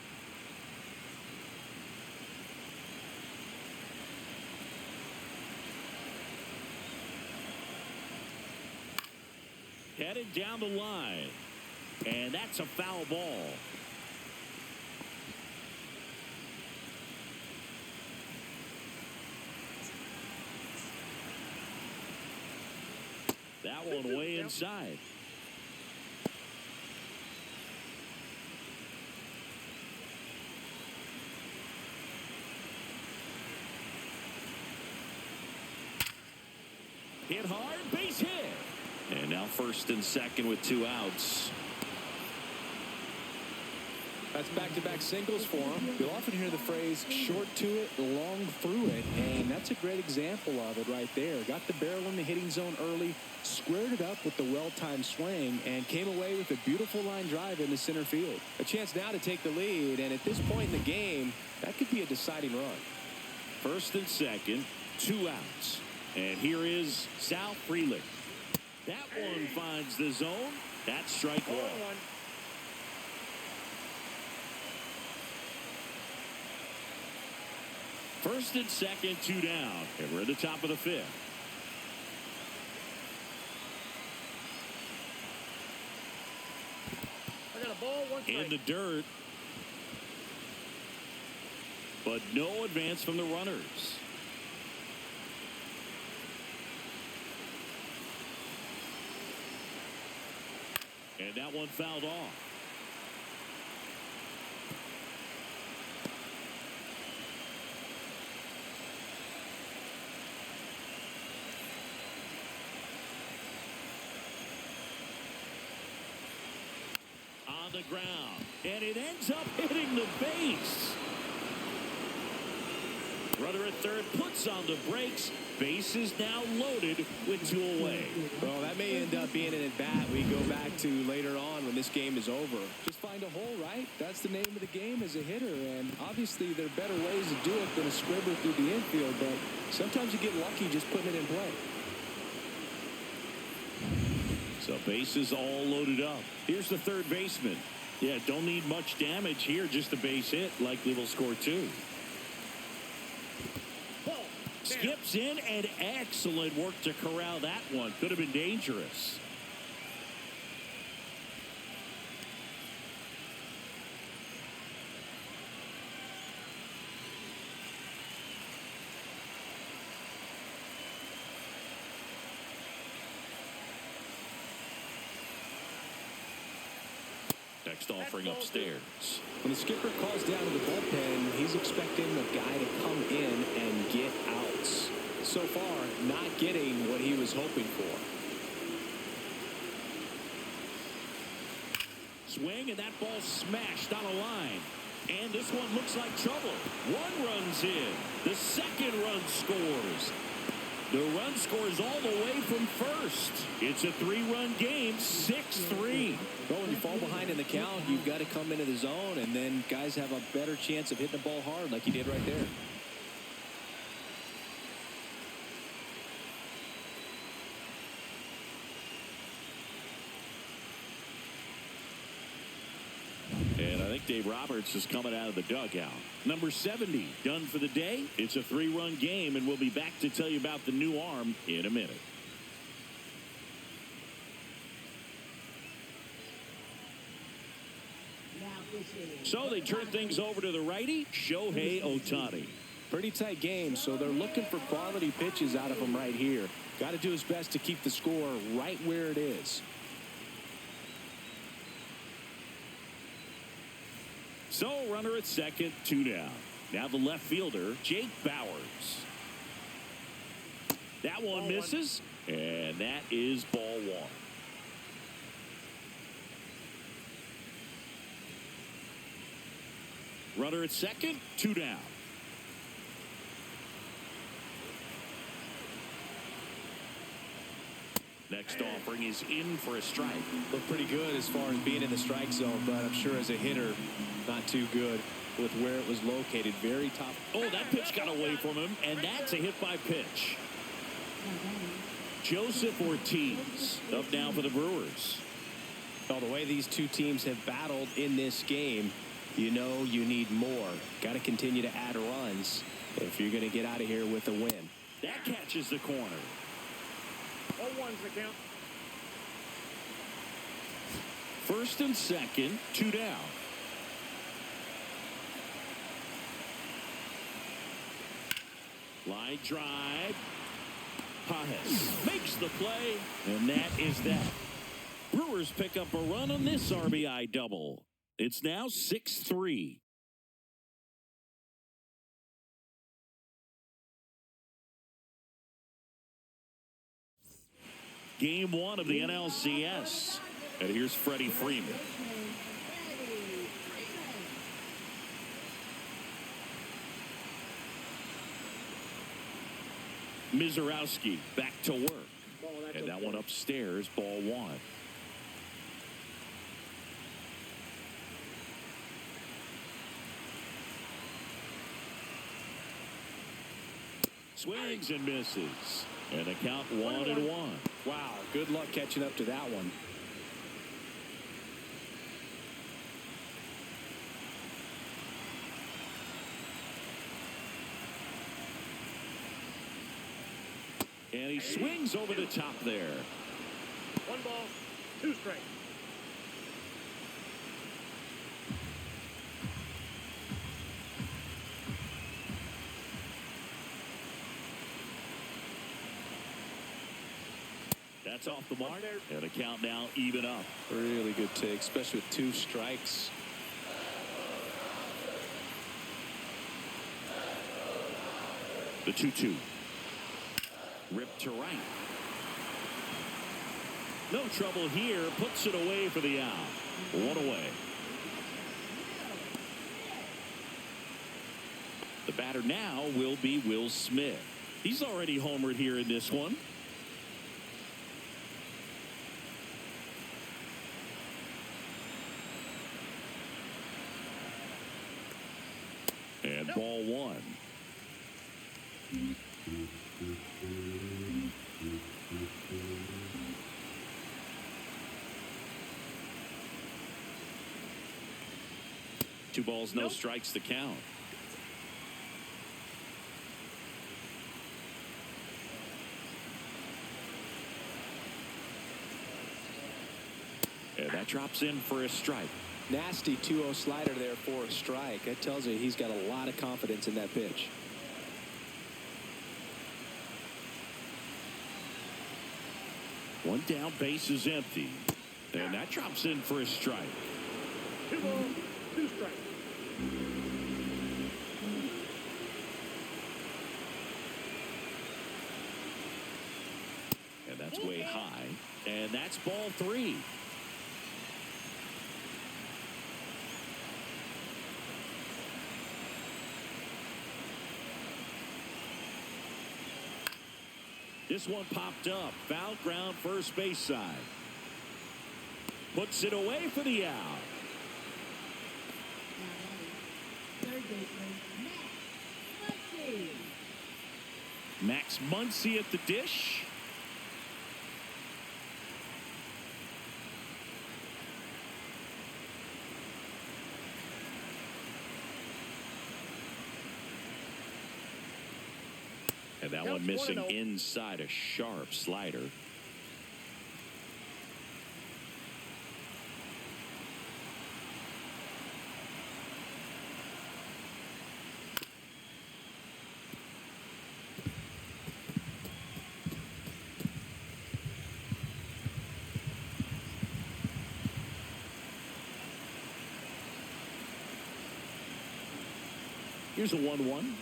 Headed down the line. And that's a foul ball. That one way inside. Hit hard, base hit. And now first and second with 2 outs. That's back-to-back singles for him. You'll often hear the phrase short to it, long through it, and that's a great example of it right there. Got the barrel in the hitting zone early, squared it up with the well-timed swing, and came away with a beautiful line drive into center field. A chance now to take the lead, and at this point in the game, that could be a deciding run. First and second, 2 outs. And here is Sal Frelick. That one finds the zone. That's strike one. First and second, 2 down. And we're at the top of the 5th. I got a ball, 1 strike. In the dirt. But no advance from the runners. And that one fouled off. On the ground. And it ends up hitting the base. Runner at third puts on the brakes. Base is now loaded with 2 away. Well, that may end up being an at-bat we go back to later on when this game is over. Just find a hole, right? That's the name of the game as a hitter, and obviously there are better ways to do it than a scribble through the infield, but sometimes you get lucky just putting it in play. So bases all loaded up. Here's the third baseman. Yeah, don't need much damage here, just a base hit. Likely will score 2. Skips in, and excellent work to corral that one. Could have been dangerous. Next offering upstairs. When the skipper calls down to the bullpen, he's expecting the guy to come in and get outs. So far, not getting what he was hoping for. Swing, and that ball smashed on a line. And this one looks like trouble. 1 run's in. The second run scores. The run scores all the way from first. It's a 3-run game, 6-3. Well, when you fall behind in the count, you've got to come into the zone, and then guys have a better chance of hitting the ball hard like you did right there. And I think Dave Roberts is coming out of the dugout. Number 70 done for the day. It's a 3-run game, and we'll be back to tell you about the new arm in a minute. So they turn things over to the righty, Shohei Ohtani. Pretty tight game, so they're looking for quality pitches out of him right here. Got to do his best to keep the score right where it is. So runner at second, 2 down. Now the left fielder, Jake Bowers. That one misses, and that is ball 1. Runner at second, 2 down. Next offering is in for a strike. Looked pretty good as far as being in the strike zone, but I'm sure as a hitter, not too good with where it was located. Very top. Oh, that pitch got away from him, and that's a hit by pitch. Joseph Ortiz up now for the Brewers. Well, the way these two teams have battled in this game, you know you need more. Got to continue to add runs if you're going to get out of here with a win. That catches the corner. 0-1's the count. First and second, 2 down. Line drive. Pajes makes the play, and that is that. Brewers pick up a run on this RBI double. It's now 6-3. Game 1 of the NLCS. And here's Freddie Freeman. Mizorowski back to work. Ball, that's And that okay. one upstairs, ball 1. Swings and misses. And the count 1-1. Wow, good luck catching up to that one. And he swings over the top there. 1 ball, 2 strikes. That's off the mark. And the count now even up. Really good take, especially with 2 strikes. The 2-2. Ripped to right. No trouble here. Puts it away for the out. 1 away. The batter now will be Will Smith. He's already homered here in this one. And ball 1. Two balls, no strikes to count. And that drops in for a strike. Nasty 2-0 slider there for a strike. That tells you he's got a lot of confidence in that pitch. One down, base is empty. And that drops in for a strike. 2 balls, 2 strikes. And that's way high. And that's ball 3. This one popped up. Foul ground, first base side. Puts it away for the out. Now batting, third baseman, Max Muncy. Max Muncy at the dish. And that one missing inside a sharp slider. Here's a 1-1.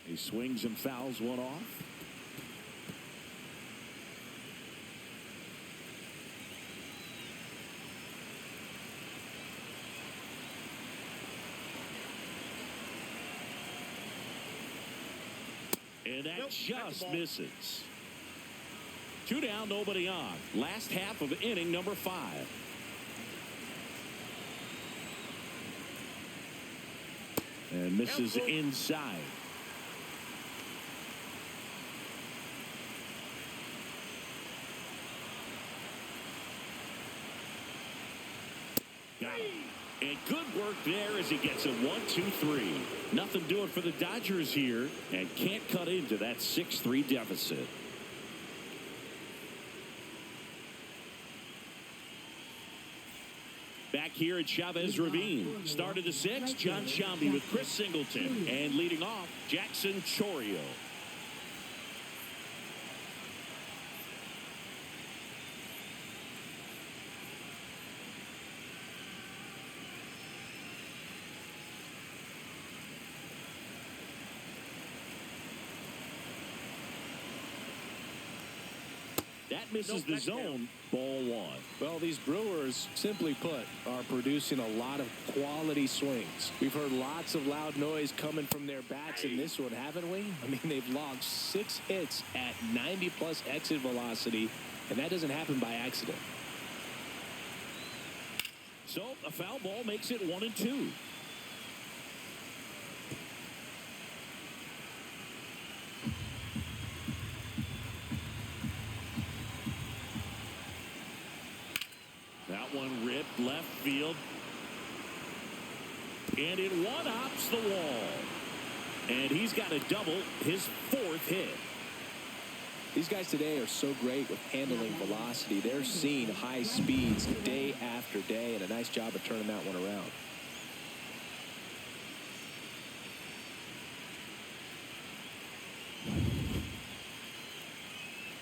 He swings and fouls one off. And that just misses. 2 down, nobody on. Last half of inning number 5. And misses inside. Got him. And good work there as he gets a 1-2-3. Nothing doing for the Dodgers here, and can't cut into that 6-3 deficit. Back here at Chavez Ravine. Start of the 6th, John Shambi with Chris Singleton. And leading off, Jackson Chourio. That misses the zone. Ball one. Well, these Brewers, simply put, are producing a lot of quality swings. We've heard lots of loud noise coming from their bats in this one, haven't we? I mean, they've logged 6 hits at 90-plus exit velocity, and that doesn't happen by accident. So a foul ball makes it 1-2. That one ripped left field. And it one-hops the wall. And he's got a double, his 4th hit. These guys today are so great with handling velocity. They're seeing high speeds day after day, and a nice job of turning that one around.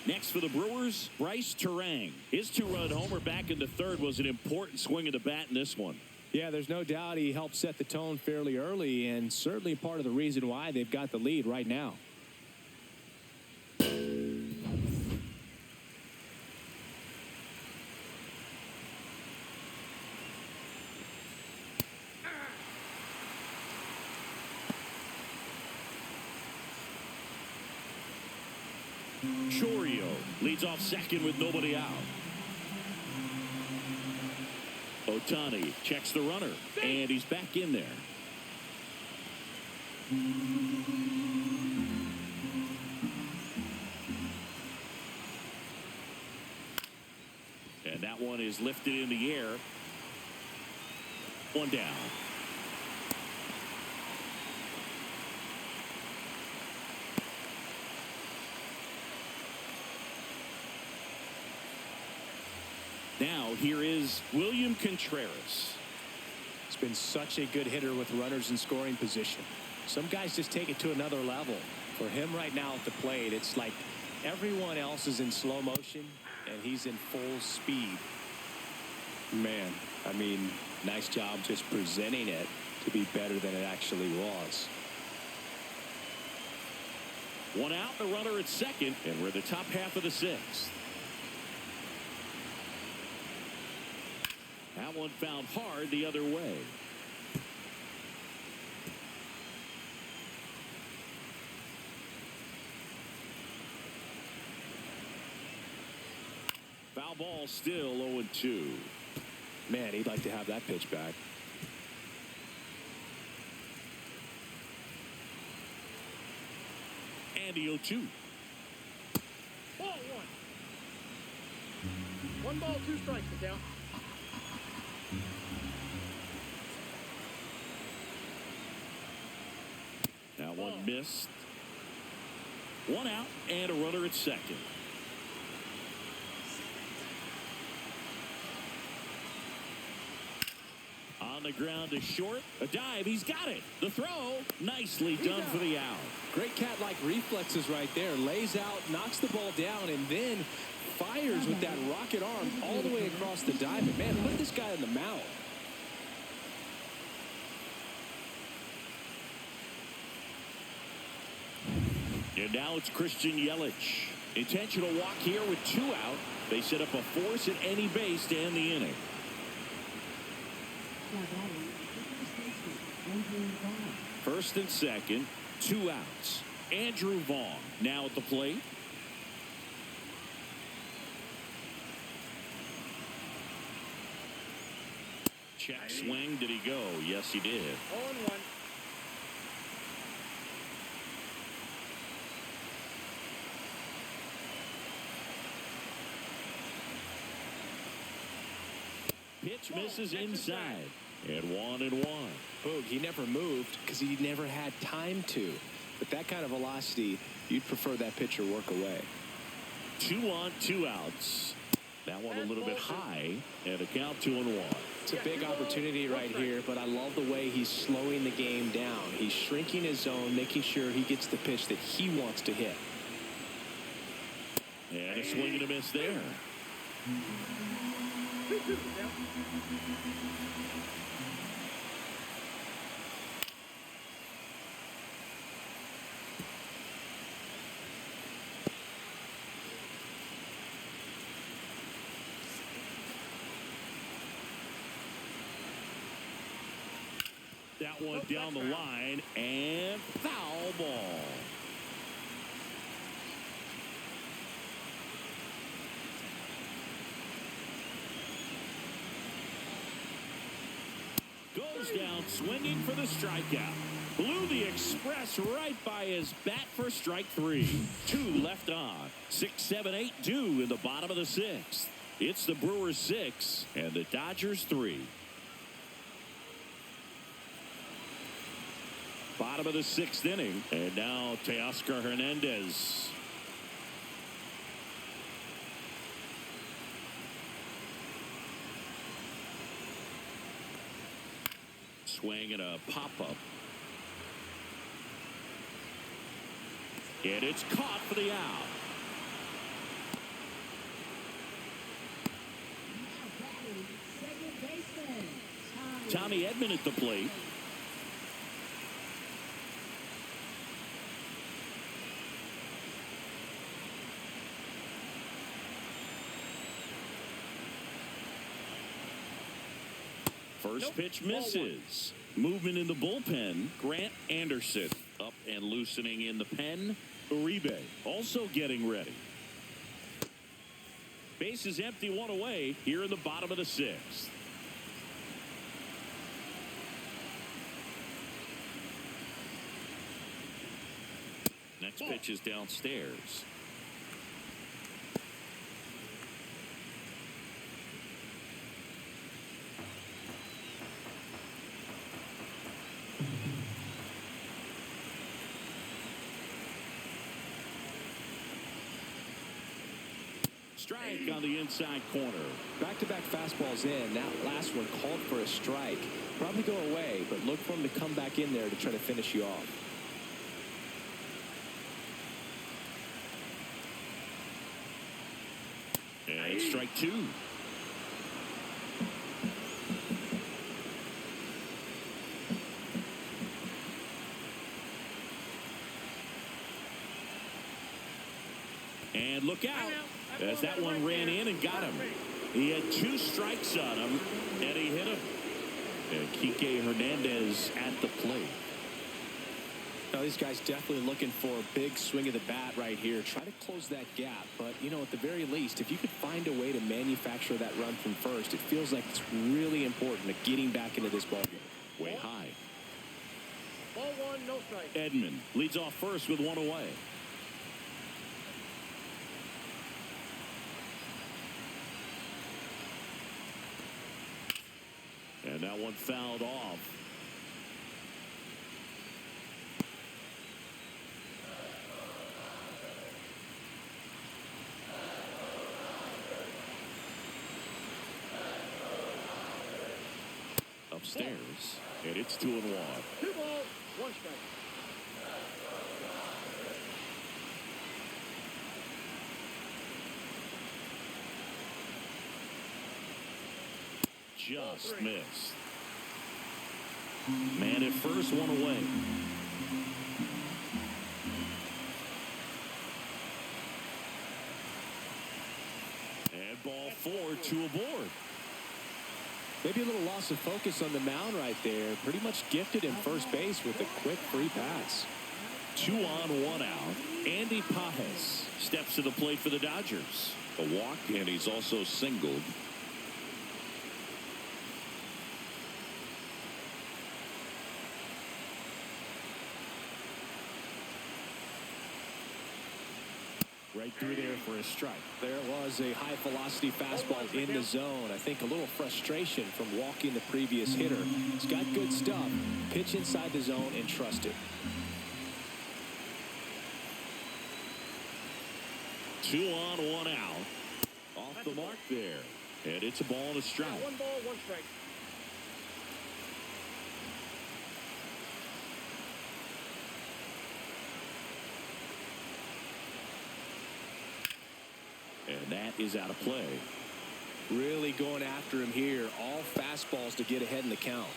Next for the Brewers, Bryce Terang. His 2-run homer back in the 3rd was an important swing of the bat in this one. Yeah, there's no doubt he helped set the tone fairly early, and certainly part of the reason why they've got the lead right now. Chorio leads off second with nobody out. Ohtani checks the runner, and he's back in there. And that one is lifted in the air. One down. Now, here is William Contreras. He's been such a good hitter with runners in scoring position. Some guys just take it to another level. For him right now at the plate, it's like everyone else is in slow motion, and he's in full speed. Man, I mean, nice job just presenting it to be better than it actually was. One out, the runner at second, and we're the top half of the 6th. That one found hard the other way. Foul ball still 0-2. Man, he'd like to have that pitch back. And the 0-2. Ball 1. 1 ball, 2 strikes to count. That one missed. 1 out and a runner at second. On the ground to short. A dive. He's got it. The throw. Nicely done for the out. Great cat-like reflexes right there. Lays out, knocks the ball down, and then fires with that rocket arm all the way across the diamond. Man, put this guy in the mound. And now it's Christian Yelich. Intentional walk here with 2 out. They set up a force at any base to end the inning. First and second, 2 outs. Andrew Vaughn now at the plate. Check swing. Did he go? Yes, he did. 0-1. Pitch misses inside. And 1-1. Boog, he never moved because he never had time to. With that kind of velocity, you'd prefer that pitcher work away. 2 on, 2 outs. That one a little bit high, and a count 2-1. It's a big opportunity right here, but I love the way he's slowing the game down. He's shrinking his zone, making sure he gets the pitch that he wants to hit. And a swing and a miss there. 2-2 down. That one down the line and foul ball. Goes down swinging for the strikeout. Blew the express right by his bat for strike 3. 2 left on. 6, 7, 8 due in the bottom of the 6th. It's the Brewers 6 and the Dodgers 3. Bottom of the 6th inning. And now Teoscar Hernandez. Swing and a pop-up. And it's caught for the out. Second baseman, Tommy Edman at the plate. First pitch misses. Movement in the bullpen. Grant Anderson up and loosening in the pen. Uribe also getting ready. Base is empty, 1 away here in the bottom of the 6th. Next pitch is downstairs. Strike on the inside corner. Back-to-back fastballs in. That last one called for a strike. Probably go away, but look for him to come back in there to try to finish you off. And strike 2. And look out. As that one ran in and got him. He had 2 strikes on him, and he hit him. And Kike Hernandez at the plate. Now, these guys definitely looking for a big swing of the bat right here. Try to close that gap. But, you know, at the very least, if you could find a way to manufacture that run from first, it feels like it's really important to getting back into this ballgame. Way high. Ball 1, no strike. Edman leads off first with 1 away. And that one fouled off. Upstairs, and it's 2-1. 2 balls, 1 strike. Just missed. Man at first, 1 away. And ball 4, 2 aboard. Maybe a little loss of focus on the mound right there. Pretty much gifted in first base with a quick free pass. 2 on, 1 out. Andy Pajes steps to the plate for the Dodgers. A walk, and he's also singled. Right through there for a strike. There was a high-velocity fastball in the zone. I think a little frustration from walking the previous hitter. He's got good stuff. Pitch inside the zone and trust it. 2 on, 1 out. Off the mark there. And it's a ball and a strike. 1 ball, 1 strike. And that is out of play. Really going after him here. All fastballs to get ahead in the count.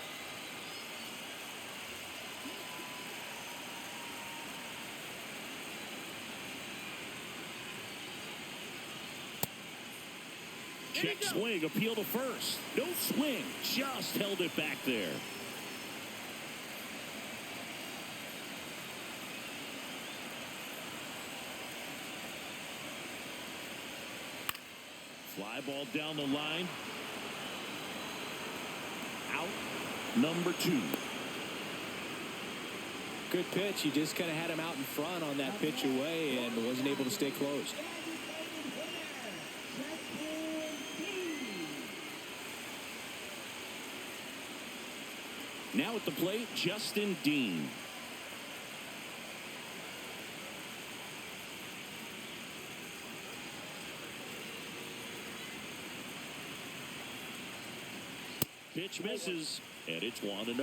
Check swing, appeal to first. No swing, just held it back there. Fly ball down the line. Out number 2. Good pitch. He just kind of had him out in front on that pitch away and wasn't able to stay close. Now at the plate, Justin Dean. Pitch misses, and it's 1-0.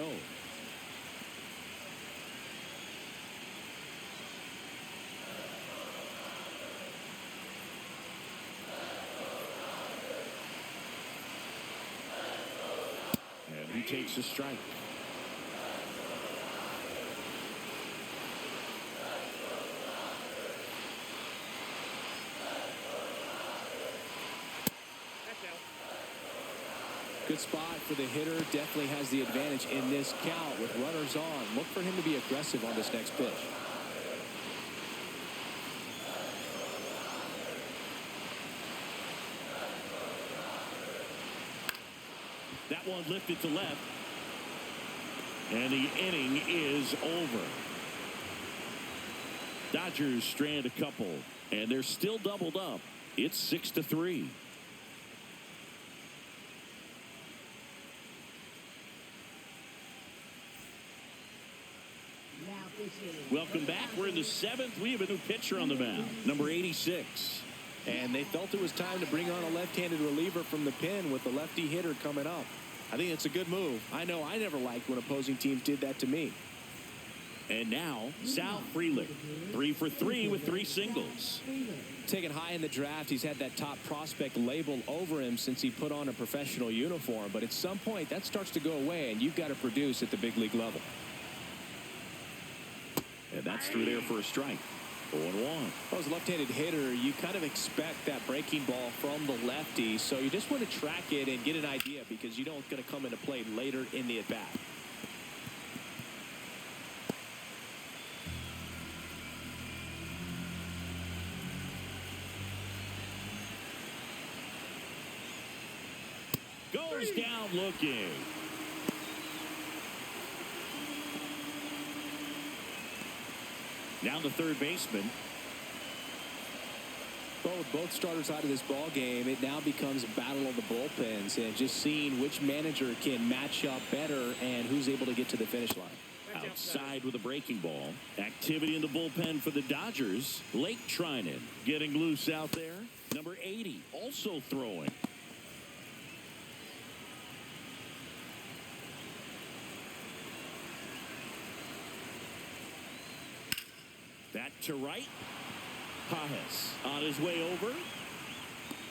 And he takes a strike. Good spot for the hitter. Definitely has the advantage in this count with runners on. Look for him to be aggressive on this next pitch. That one lifted to left. And the inning is over. Dodgers strand a couple, and they're still doubled up. It's 6-3. Welcome back. We're in the 7th. We have a new pitcher on the mound, number 86. And they felt it was time to bring on a left-handed reliever from the pen with the lefty hitter coming up. I think it's a good move. I know I never liked when opposing teams did that to me. And now, Sal Frelick, 3 for 3 with 3 singles. Taken high in the draft, he's had that top prospect label over him since he put on a professional uniform. But at some point, that starts to go away, and you've got to produce at the big league level. And that's through there for a strike. 0-1. Well, as a left-handed hitter, you kind of expect that breaking ball from the lefty, so you just want to track it and get an idea because you don't going to come into play later in the at-bat. Goes down looking. Down the third baseman. Well, with both starters out of this ball game, it now becomes a battle of the bullpens and just seeing which manager can match up better and who's able to get to the finish line. Outside with a breaking ball. Activity in the bullpen for the Dodgers. Blake Trinan getting loose out there. Number 80 also throwing. That to right. Pajes on his way over.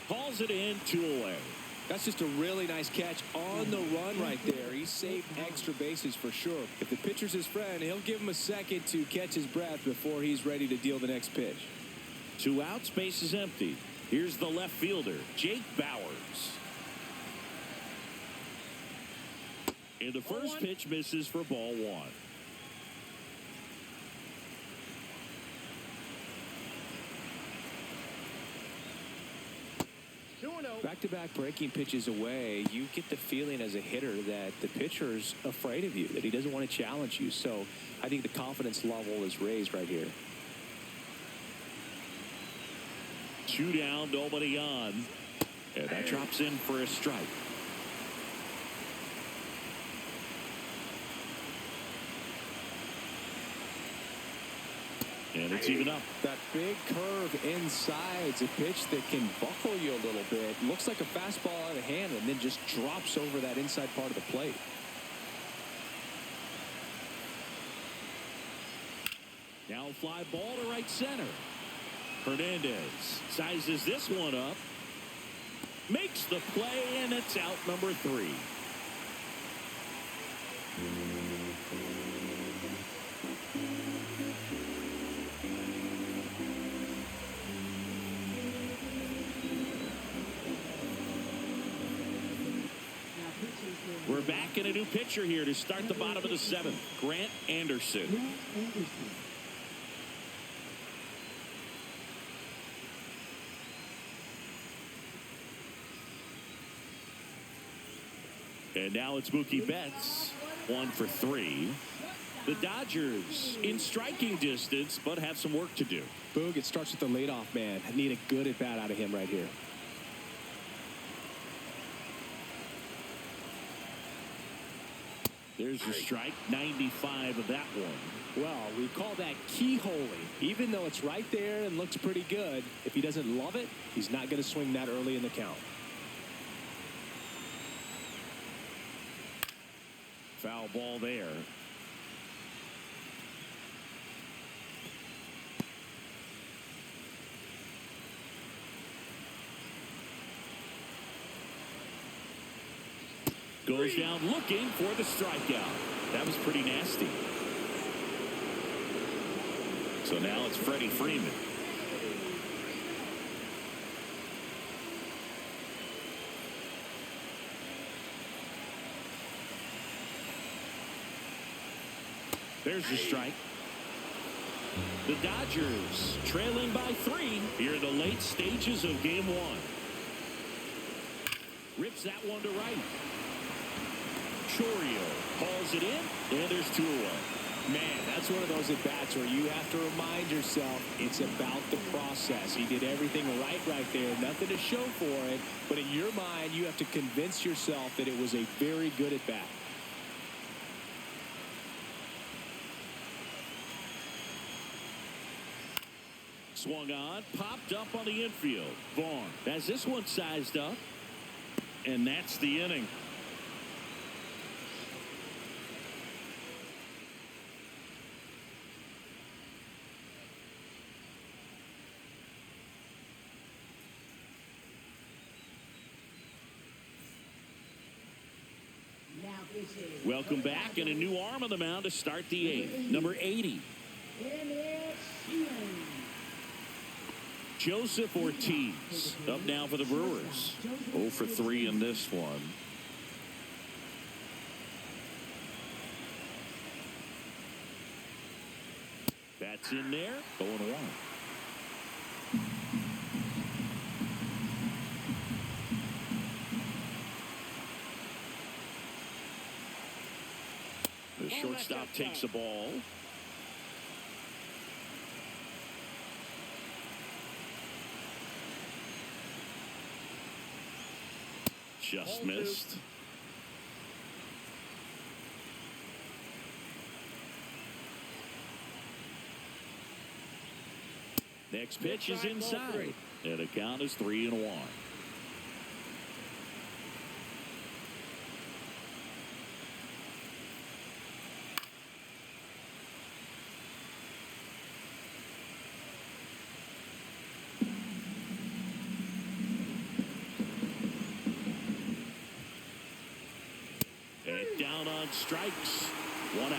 Hauls it in, 2 away. That's just a really nice catch on the run right there. He saved extra bases for sure. If the pitcher's his friend, he'll give him a second to catch his breath before he's ready to deal the next pitch. 2 outs, base is empty. Here's the left fielder, Jake Bauers. And the first pitch misses for ball 1. Back-to-back breaking pitches away, you get the feeling as a hitter that the pitcher's afraid of you, that he doesn't want to challenge you. So I think the confidence level is raised right here. 2 down, nobody on. And that drops in for a strike. And it's even up. That big curve inside's a pitch that can buckle you a little bit. Looks like a fastball out of hand and then just drops over that inside part of the plate. Now fly ball to right center. Hernandez sizes this one up. Makes the play, and it's out number 3. We're back in a new pitcher here to start the bottom of the 7th. Grant Anderson. And now it's Mookie Betts, 1 for 3. The Dodgers in striking distance, but have some work to do. Boog, it starts with the leadoff man. I need a good at-bat out of him right here. There's your strike, 95 of that one. Well, we call that keyholing. Even though it's right there and looks pretty good, if he doesn't love it, he's not going to swing that early in the count. Foul ball there. Goes down looking for the strikeout. That was pretty nasty. So now it's Freddie Freeman. There's the strike. The Dodgers trailing by 3 here in the late stages of game 1. Rips that one to right. Chourio hauls it in, and there's 2 away. Man, that's one of those at-bats where you have to remind yourself it's about the process. He did everything right there. Nothing to show for it. But in your mind, you have to convince yourself that it was a very good at-bat. Swung on, popped up on the infield. Vaughn has this one sized up, and that's the inning. Welcome back, and a new arm on the mound to start the 8th. Number 80. Joseph Ortiz up now for the Brewers. 0 for 3 in this one. That's in there. 0-1. The shortstop takes the ball. Just missed. Next pitch is inside. And the count is 3-1. Down on strikes. 1 out.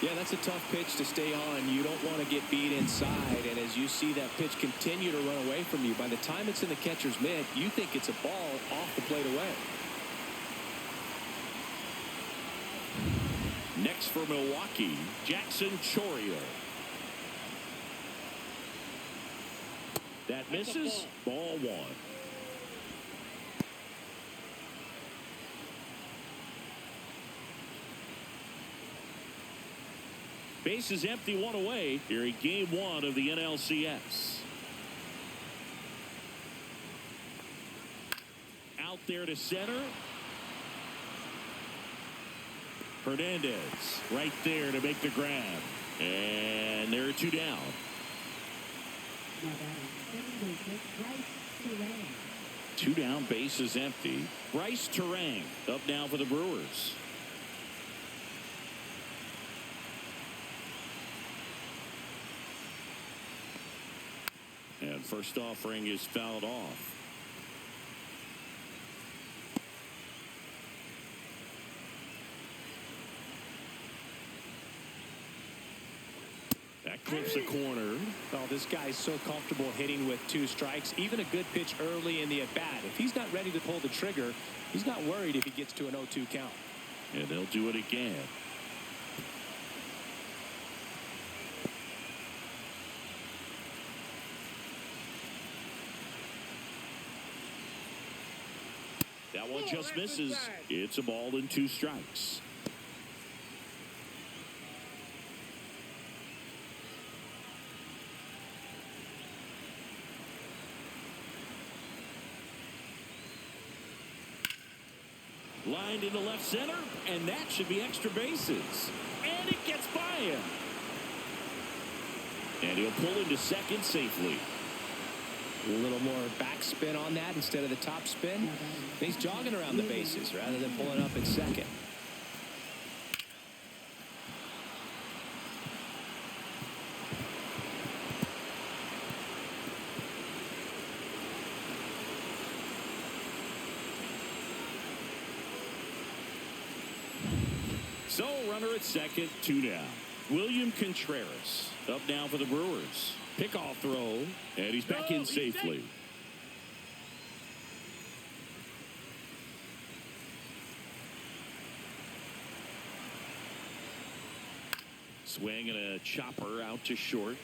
Yeah, that's a tough pitch to stay on. You don't want to get beat inside. And as you see that pitch continue to run away from you, by the time it's in the catcher's mitt, you think it's a ball off the plate away. Next for Milwaukee, Jackson Chourio. That misses. Ball 1. Base is empty, 1 away here in game 1 of the NLCS. Out there to center. Hernandez right there to make the grab. And there are 2 down. 2 down, base is empty. Bryce Terang up now for the Brewers. And first offering is fouled off. That clips a corner. Oh, this guy's so comfortable hitting with 2 strikes. Even a good pitch early in the at-bat. If he's not ready to pull the trigger, he's not worried if he gets to an 0-2 count. And they'll do it again. That That one just misses. It's a ball and 2 strikes. Lined into left center, and that should be extra bases. And it gets by him. And he'll pull into second safely. A little more backspin on that instead of the top spin. He's jogging around the bases rather than pulling up at second. So, runner at second, 2 down. William Contreras up now for the Brewers. Pickoff throw, and he's back in safely. Swing and a chopper out to short.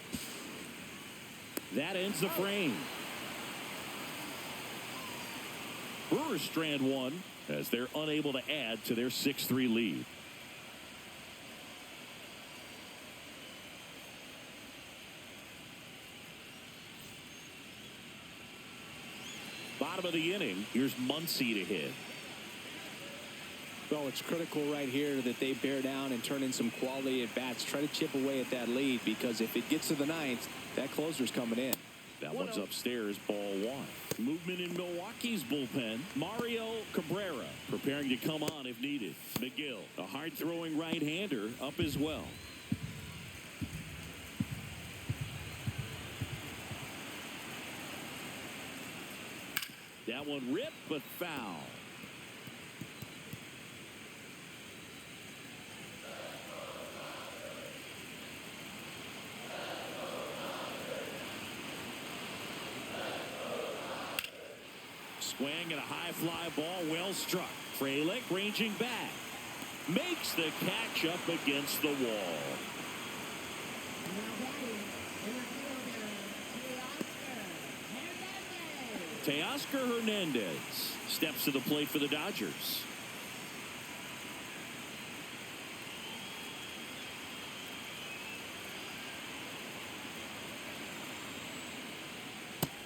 That ends the frame. Brewers strand 1 as they're unable to add to their 6-3 lead. Bottom of the inning, here's Muncy to hit. Well, it's critical right here that they bear down and turn in some quality at bats. Try to chip away at that lead, because if it gets to the 9th, that closer's coming in. That one's upstairs, ball 1. Movement in Milwaukee's bullpen. Mario Cabrera preparing to come on if needed. McGill, a hard-throwing right-hander, up as well. That one ripped, but foul. Swing and a high fly ball, well struck. Frelick ranging back. Makes the catch up against the wall. Teoscar Hernandez steps to the plate for the Dodgers.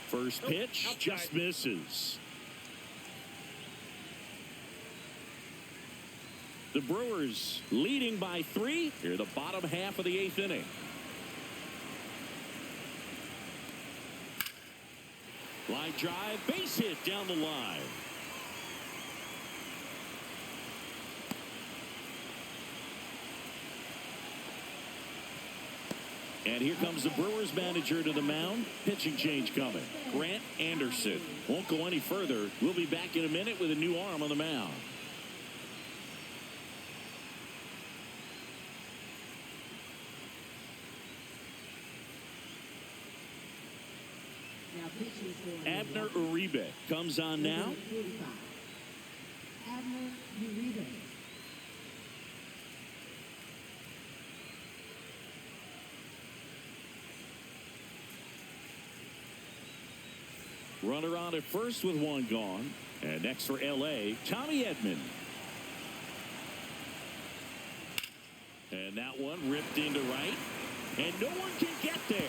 First pitch just misses. The Brewers leading by 3 here the bottom half of the 8th inning. Line drive, base hit down the line. And here comes the Brewers manager to the mound. Pitching change coming. Grant Anderson won't go any further. We'll be back in a minute with a new arm on the mound. Abner Uribe comes on now. Abner Uribe. Runner on at first with 1 gone. And next for L.A., Tommy Edman. And that one ripped into right. And no one can get there.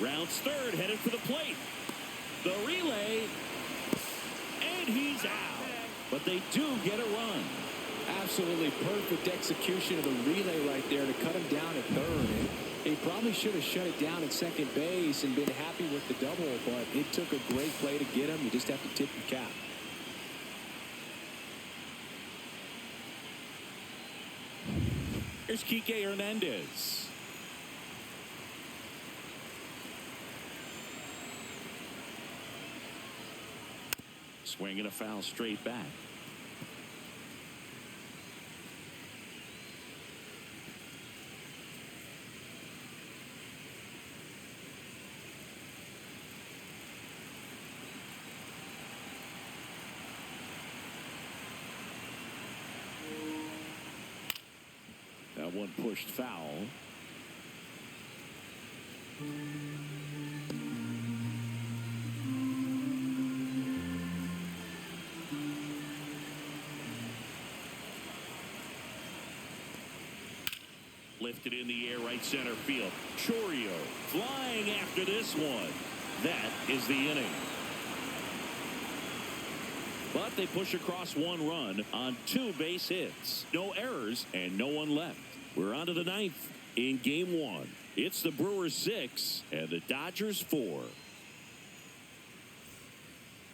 Rounds third, headed for the plate. The relay. And he's out. But they do get a run. Absolutely perfect execution of the relay right there to cut him down at third. He probably should have shut it down at second base and been happy with the double, but it took a great play to get him. You just have to tip your cap. Here's Kike Hernandez. Swinging a foul straight back. That one pushed foul. Lifted in the air, right center field. Chorio flying after this one. That is the inning. But they push across 1 run on 2 base hits. No errors and no one left. We're on to the 9th in game 1. It's the Brewers 6 and the Dodgers 4.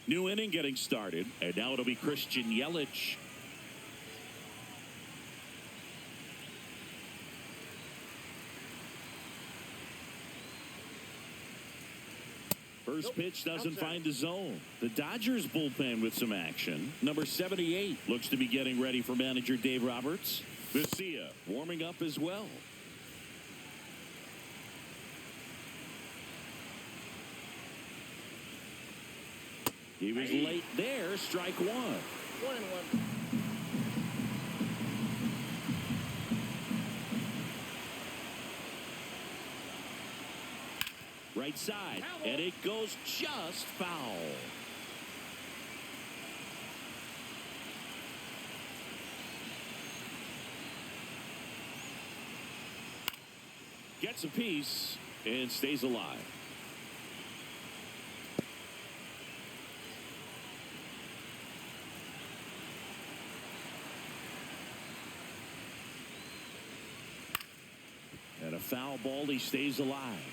New inning getting started, and now it'll be Christian Yelich. First pitch doesn't find the zone. The Dodgers bullpen with some action. Number 78 looks to be getting ready for manager Dave Roberts. Vesia warming up as well. He was late there. Strike 1. 1-1. Right side, and it goes just foul. Gets a piece and stays alive. And a foul ball, he stays alive.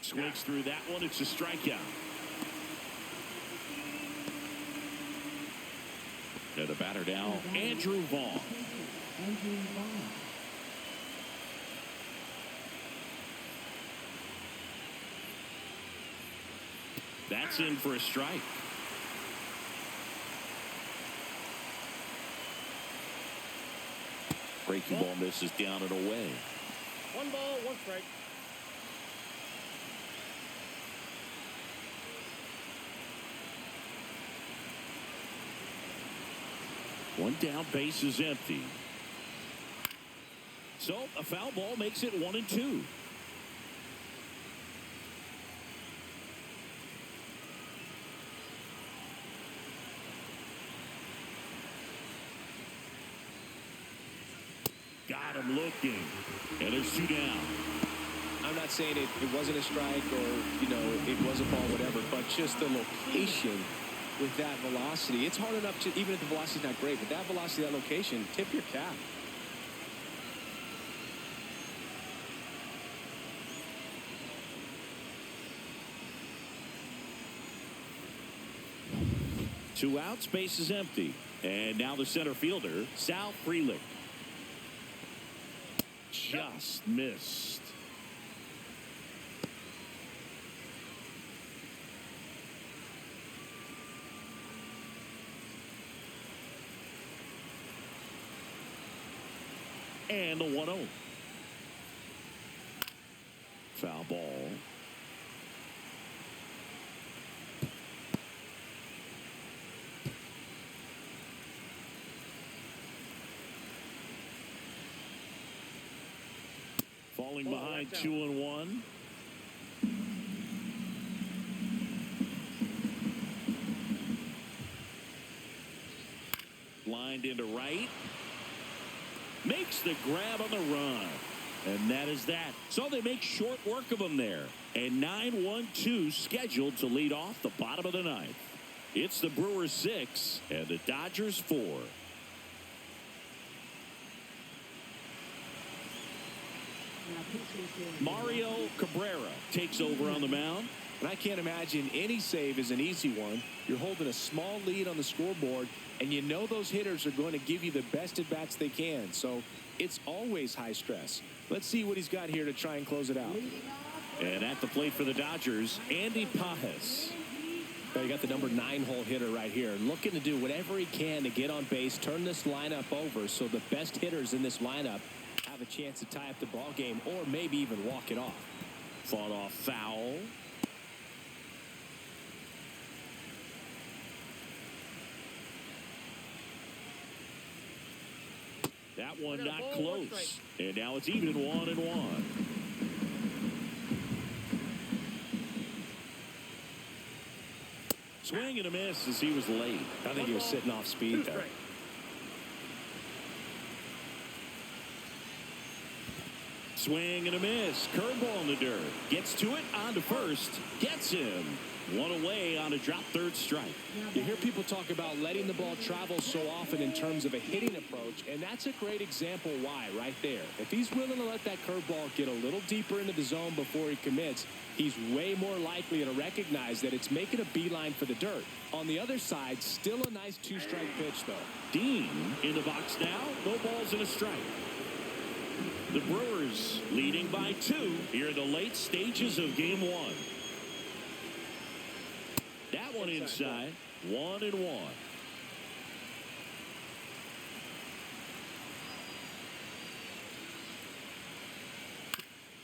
Swings through that one. It's a strikeout. And the batter now, Andrew Vaughn. That's in for a strike. Breaking ball misses down and away. 1 ball, 1 strike. One down, base is empty. So a foul ball makes it 1-2. Got him looking. And there's 2 down. I'm not saying it wasn't a strike or, it was a ball, whatever, but just the location with that velocity. It's hard enough to, even if the velocity's not great, but that velocity, that location, tip your cap. Two outs, base is empty. And now the center fielder, Sal Frelick. Just missed. And the 1-0. Foul ball. Falling behind 2-1. Lined into right. Makes the grab on the run. And that is that. So they make short work of him there. And 9-1-2 scheduled to lead off the bottom of the 9th. It's the Brewers 6 and the Dodgers 4. Mario Cabrera takes over on the mound. And I can't imagine any save is an easy one. You're holding a small lead on the scoreboard, and you know those hitters are going to give you the best at-bats they can. So it's always high stress. Let's see what he's got here to try and close it out. And at the plate for the Dodgers, Andy Pajes. You got the number 9-hole hitter right here, looking to do whatever he can to get on base, turn this lineup over so the best hitters in this lineup have a chance to tie up the ball game or maybe even walk it off. Fought off foul. That one not close. And now it's even 1-1. Swing and a miss as he was late. I think he was sitting off speed there. Swing and a miss. Curveball in the dirt. Gets to it. On to first. Gets him. One away on a drop third strike. You hear people talk about letting the ball travel so often in terms of a hitting approach, and that's a great example why right there. If he's willing to let that curveball get a little deeper into the zone before he commits, he's way more likely to recognize that it's making a beeline for the dirt. On the other side, still a nice two-strike pitch, though. Dean in the box now. No balls and a strike. The Brewers leading by 2 here in the late stages of game 1. That one inside. 1-1.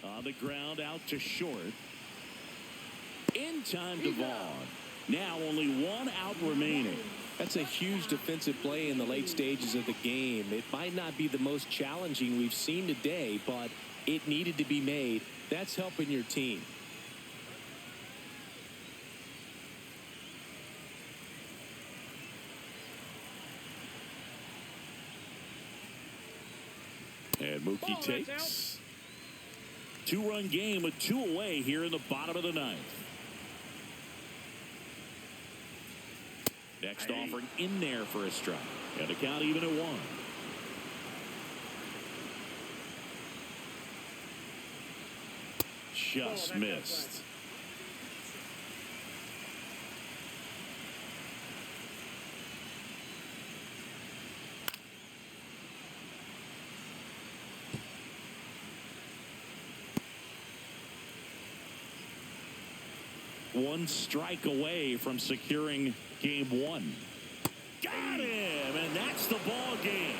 On the ground out to short. In time to Vaughn. Now only 1 out remaining. That's a huge defensive play in the late stages of the game. It might not be the most challenging we've seen today, but it needed to be made. That's helping your team. And Mookie takes. 2-run game with 2 away here in the bottom of the 9th. Next offering in there for a strike. And the count even at 1. Just missed. One strike away from securing game 1. Got him, and that's the ball game.